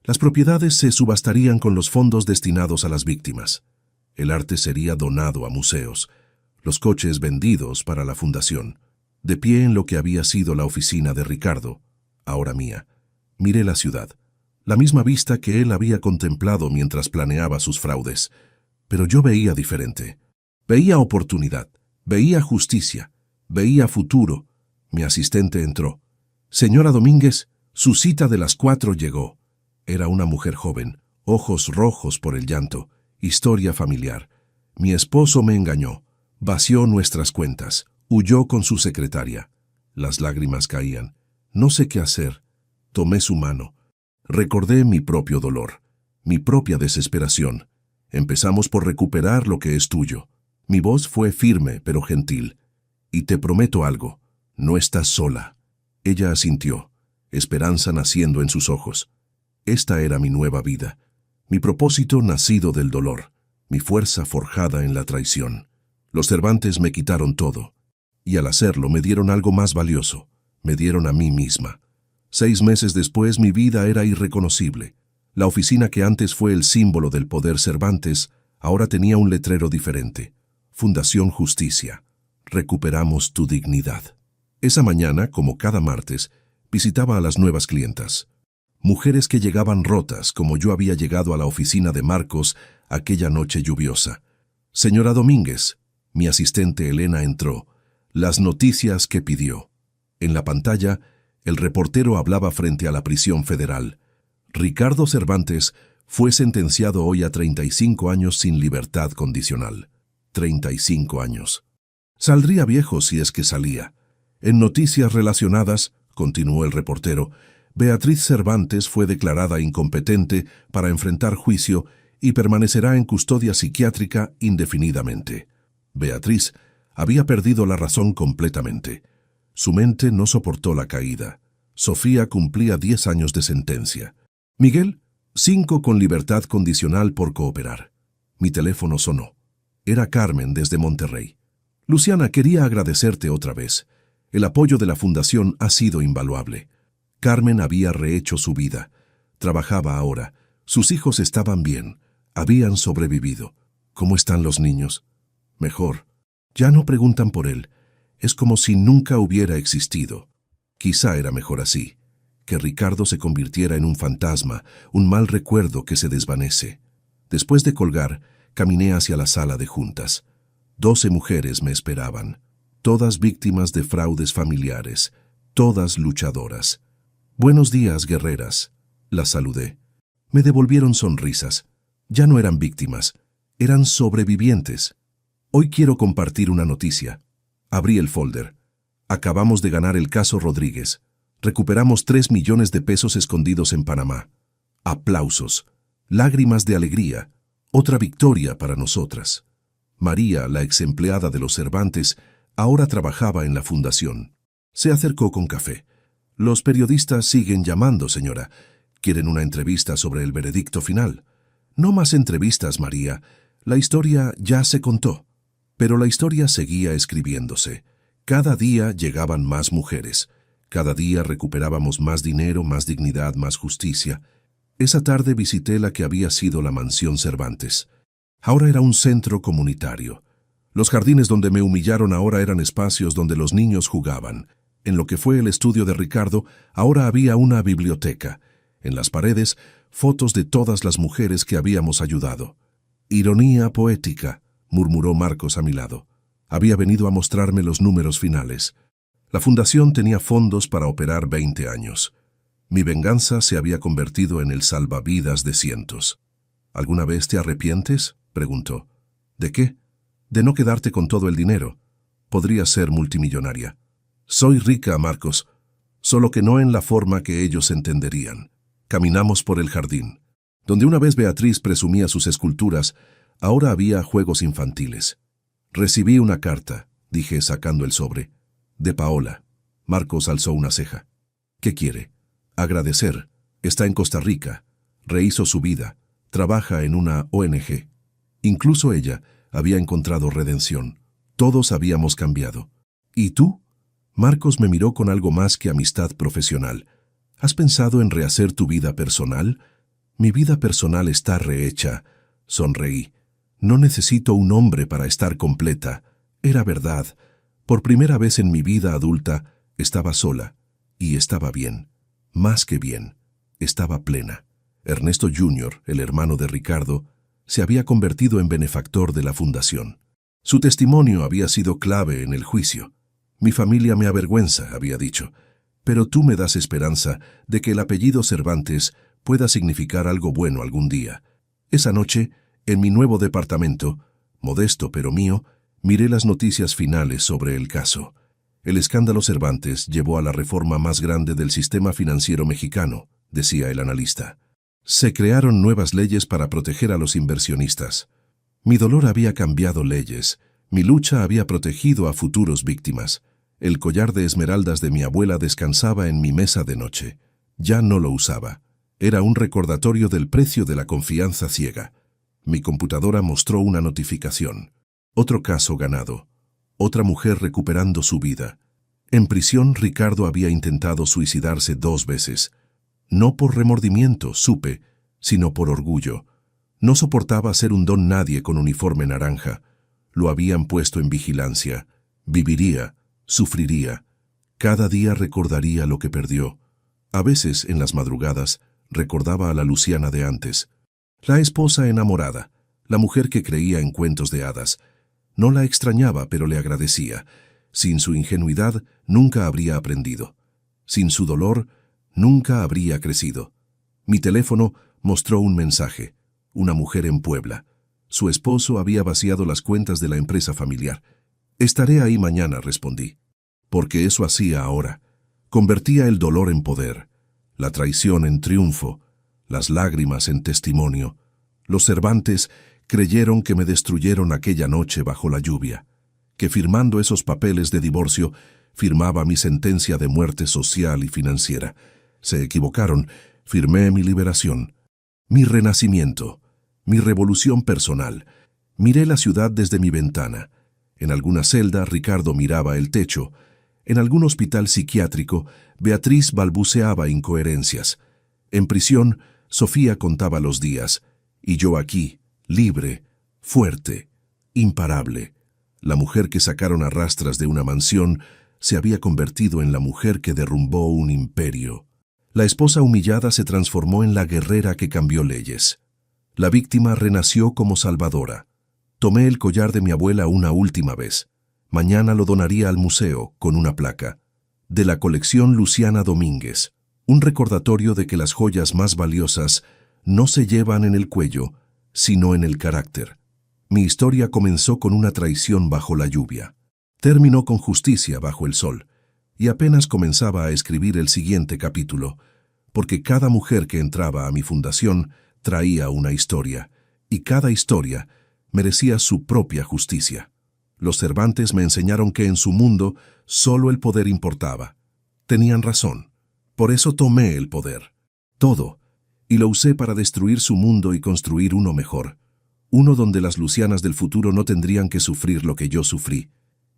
Las propiedades se subastarían con los fondos destinados a las víctimas. El arte sería donado a museos. Los coches vendidos para la fundación. De pie en lo que había sido la oficina de Ricardo, ahora mía. Miré la ciudad. La misma vista que él había contemplado mientras planeaba sus fraudes. Pero yo veía diferente. Veía oportunidad. Veía justicia. Veía futuro. Mi asistente entró. Señora Domínguez, su cita de las 4 llegó. Era una mujer joven, ojos rojos por el llanto, historia familiar. Mi esposo me engañó, vació nuestras cuentas, huyó con su secretaria. Las lágrimas caían. No sé qué hacer. Tomé su mano. Recordé mi propio dolor, mi propia desesperación. Empezamos por recuperar lo que es tuyo. Mi voz fue firme pero gentil. Y te prometo algo, no estás sola. Ella asintió, esperanza naciendo en sus ojos. Esta era mi nueva vida. Mi propósito nacido del dolor, mi fuerza forjada en la traición. Los Cervantes me quitaron todo, y al hacerlo me dieron algo más valioso, me dieron a mí misma. 6 meses después mi vida era irreconocible. La oficina que antes fue el símbolo del poder Cervantes, ahora tenía un letrero diferente. Fundación Justicia. Recuperamos tu dignidad. Esa mañana, como cada martes, visitaba a las nuevas clientas. Mujeres que llegaban rotas, como yo había llegado a la oficina de Marcos aquella noche lluviosa. Señora Domínguez, mi asistente Elena entró. Las noticias que pidió. En la pantalla, el reportero hablaba frente a la prisión federal. Ricardo Cervantes fue sentenciado hoy a 35 años sin libertad condicional. 35 años. Saldría viejo si es que salía. En noticias relacionadas, continuó el reportero, Beatriz Cervantes fue declarada incompetente para enfrentar juicio y permanecerá en custodia psiquiátrica indefinidamente. Beatriz había perdido la razón completamente. Su mente no soportó la caída. Sofía cumplía 10 años de sentencia. Miguel, 5 con libertad condicional por cooperar. Mi teléfono sonó. Era Carmen desde Monterrey. Luciana, quería agradecerte otra vez. El apoyo de la Fundación ha sido invaluable. Carmen había rehecho su vida. Trabajaba ahora. Sus hijos estaban bien. Habían sobrevivido. ¿Cómo están los niños? Mejor. Ya no preguntan por él. Es como si nunca hubiera existido. Quizá era mejor así. Que Ricardo se convirtiera en un fantasma, un mal recuerdo que se desvanece. Después de colgar, caminé hacia la sala de juntas. 12 mujeres me esperaban. Todas víctimas de fraudes familiares. Todas luchadoras. Buenos días, guerreras. Las saludé. Me devolvieron sonrisas. Ya no eran víctimas. Eran sobrevivientes. Hoy quiero compartir una noticia. Abrí el folder. Acabamos de ganar el caso Rodríguez. Recuperamos 3 millones de pesos escondidos en Panamá. Aplausos. Lágrimas de alegría. Otra victoria para nosotras. María, la ex empleada de los Cervantes, ahora trabajaba en la fundación. Se acercó con café. Los periodistas siguen llamando, señora. ¿Quieren una entrevista sobre el veredicto final? No más entrevistas, María. La historia ya se contó. Pero la historia seguía escribiéndose. Cada día llegaban más mujeres. Cada día recuperábamos más dinero, más dignidad, más justicia. Esa tarde visité la que había sido la mansión Cervantes. Ahora era un centro comunitario. Los jardines donde me humillaron ahora eran espacios donde los niños jugaban. En lo que fue el estudio de Ricardo, ahora había una biblioteca. En las paredes, fotos de todas las mujeres que habíamos ayudado. Ironía poética, murmuró Marcos a mi lado. Había venido a mostrarme los números finales. La fundación tenía fondos para operar 20 años. Mi venganza se había convertido en el salvavidas de cientos. ¿Alguna vez te arrepientes?, preguntó. ¿De qué? De no quedarte con todo el dinero. Podrías ser multimillonaria. Soy rica, Marcos, solo que no en la forma que ellos entenderían. Caminamos por el jardín. Donde una vez Beatriz presumía sus esculturas, ahora había juegos infantiles. Recibí una carta, dije sacando el sobre. De Paola. Marcos alzó una ceja. ¿Qué quiere? Agradecer. Está en Costa Rica. Rehizo su vida. Trabaja en una ONG. Incluso ella había encontrado redención. Todos habíamos cambiado. ¿Y tú? Marcos me miró con algo más que amistad profesional. ¿Has pensado en rehacer tu vida personal? Mi vida personal está rehecha. Sonreí. No necesito un hombre para estar completa. Era verdad. Por primera vez en mi vida adulta, estaba sola. Y estaba bien. Más que bien. Estaba plena. Ernesto Jr., el hermano de Ricardo, se había convertido en benefactor de la fundación. Su testimonio había sido clave en el juicio. Mi familia me avergüenza, había dicho, pero tú me das esperanza de que el apellido Cervantes pueda significar algo bueno algún día. Esa noche, en mi nuevo departamento, modesto pero mío, miré las noticias finales sobre el caso. El escándalo Cervantes llevó a la reforma más grande del sistema financiero mexicano, decía el analista. Se crearon nuevas leyes para proteger a los inversionistas. Mi dolor había cambiado leyes. Mi lucha había protegido a futuros víctimas. El collar de esmeraldas de mi abuela descansaba en mi mesa de noche. Ya no lo usaba. Era un recordatorio del precio de la confianza ciega. Mi computadora mostró una notificación. Otro caso ganado. Otra mujer recuperando su vida. En prisión, Ricardo había intentado suicidarse 2 veces. No por remordimiento, supe, sino por orgullo. No soportaba ser un don nadie con uniforme naranja. Lo habían puesto en vigilancia. Viviría, sufriría. Cada día recordaría lo que perdió. A veces, en las madrugadas, recordaba a la Luciana de antes. La esposa enamorada, la mujer que creía en cuentos de hadas. No la extrañaba, pero le agradecía. Sin su ingenuidad, nunca habría aprendido. Sin su dolor, nunca habría crecido. Mi teléfono mostró un mensaje. Una mujer en Puebla. Su esposo había vaciado las cuentas de la empresa familiar. Estaré ahí mañana, respondí. Porque eso hacía ahora. Convertía el dolor en poder, la traición en triunfo, las lágrimas en testimonio. Los Cervantes creyeron que me destruyeron aquella noche bajo la lluvia, que firmando esos papeles de divorcio firmaba mi sentencia de muerte social y financiera. Se equivocaron, firmé mi liberación, mi renacimiento, mi revolución personal. Miré la ciudad desde mi ventana. En alguna celda, Ricardo miraba el techo. En algún hospital psiquiátrico, Beatriz balbuceaba incoherencias. En prisión, Sofía contaba los días. Y yo aquí, libre, fuerte, imparable. La mujer que sacaron a rastras de una mansión se había convertido en la mujer que derrumbó un imperio. La esposa humillada se transformó en la guerrera que cambió leyes. La víctima renació como salvadora. Tomé el collar de mi abuela una última vez. Mañana lo donaría al museo con una placa. De la colección Luciana Domínguez. Un recordatorio de que las joyas más valiosas no se llevan en el cuello, sino en el carácter. Mi historia comenzó con una traición bajo la lluvia. Terminó con justicia bajo el sol. Y apenas comenzaba a escribir el siguiente capítulo, porque cada mujer que entraba a mi fundación traía una historia, y cada historia merecía su propia justicia. Los Cervantes me enseñaron que en su mundo solo el poder importaba. Tenían razón. Por eso tomé el poder. Todo. Y lo usé para destruir su mundo y construir uno mejor. Uno donde las Lucianas del futuro no tendrían que sufrir lo que yo sufrí.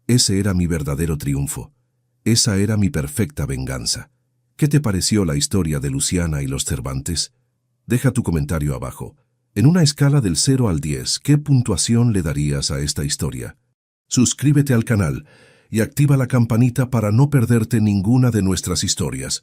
Ese era mi verdadero triunfo. Esa era mi perfecta venganza. ¿Qué te pareció la historia de Luciana y los Cervantes? Deja tu comentario abajo. En una escala del 0 al 10, ¿qué puntuación le darías a esta historia? Suscríbete al canal y activa la campanita para no perderte ninguna de nuestras historias.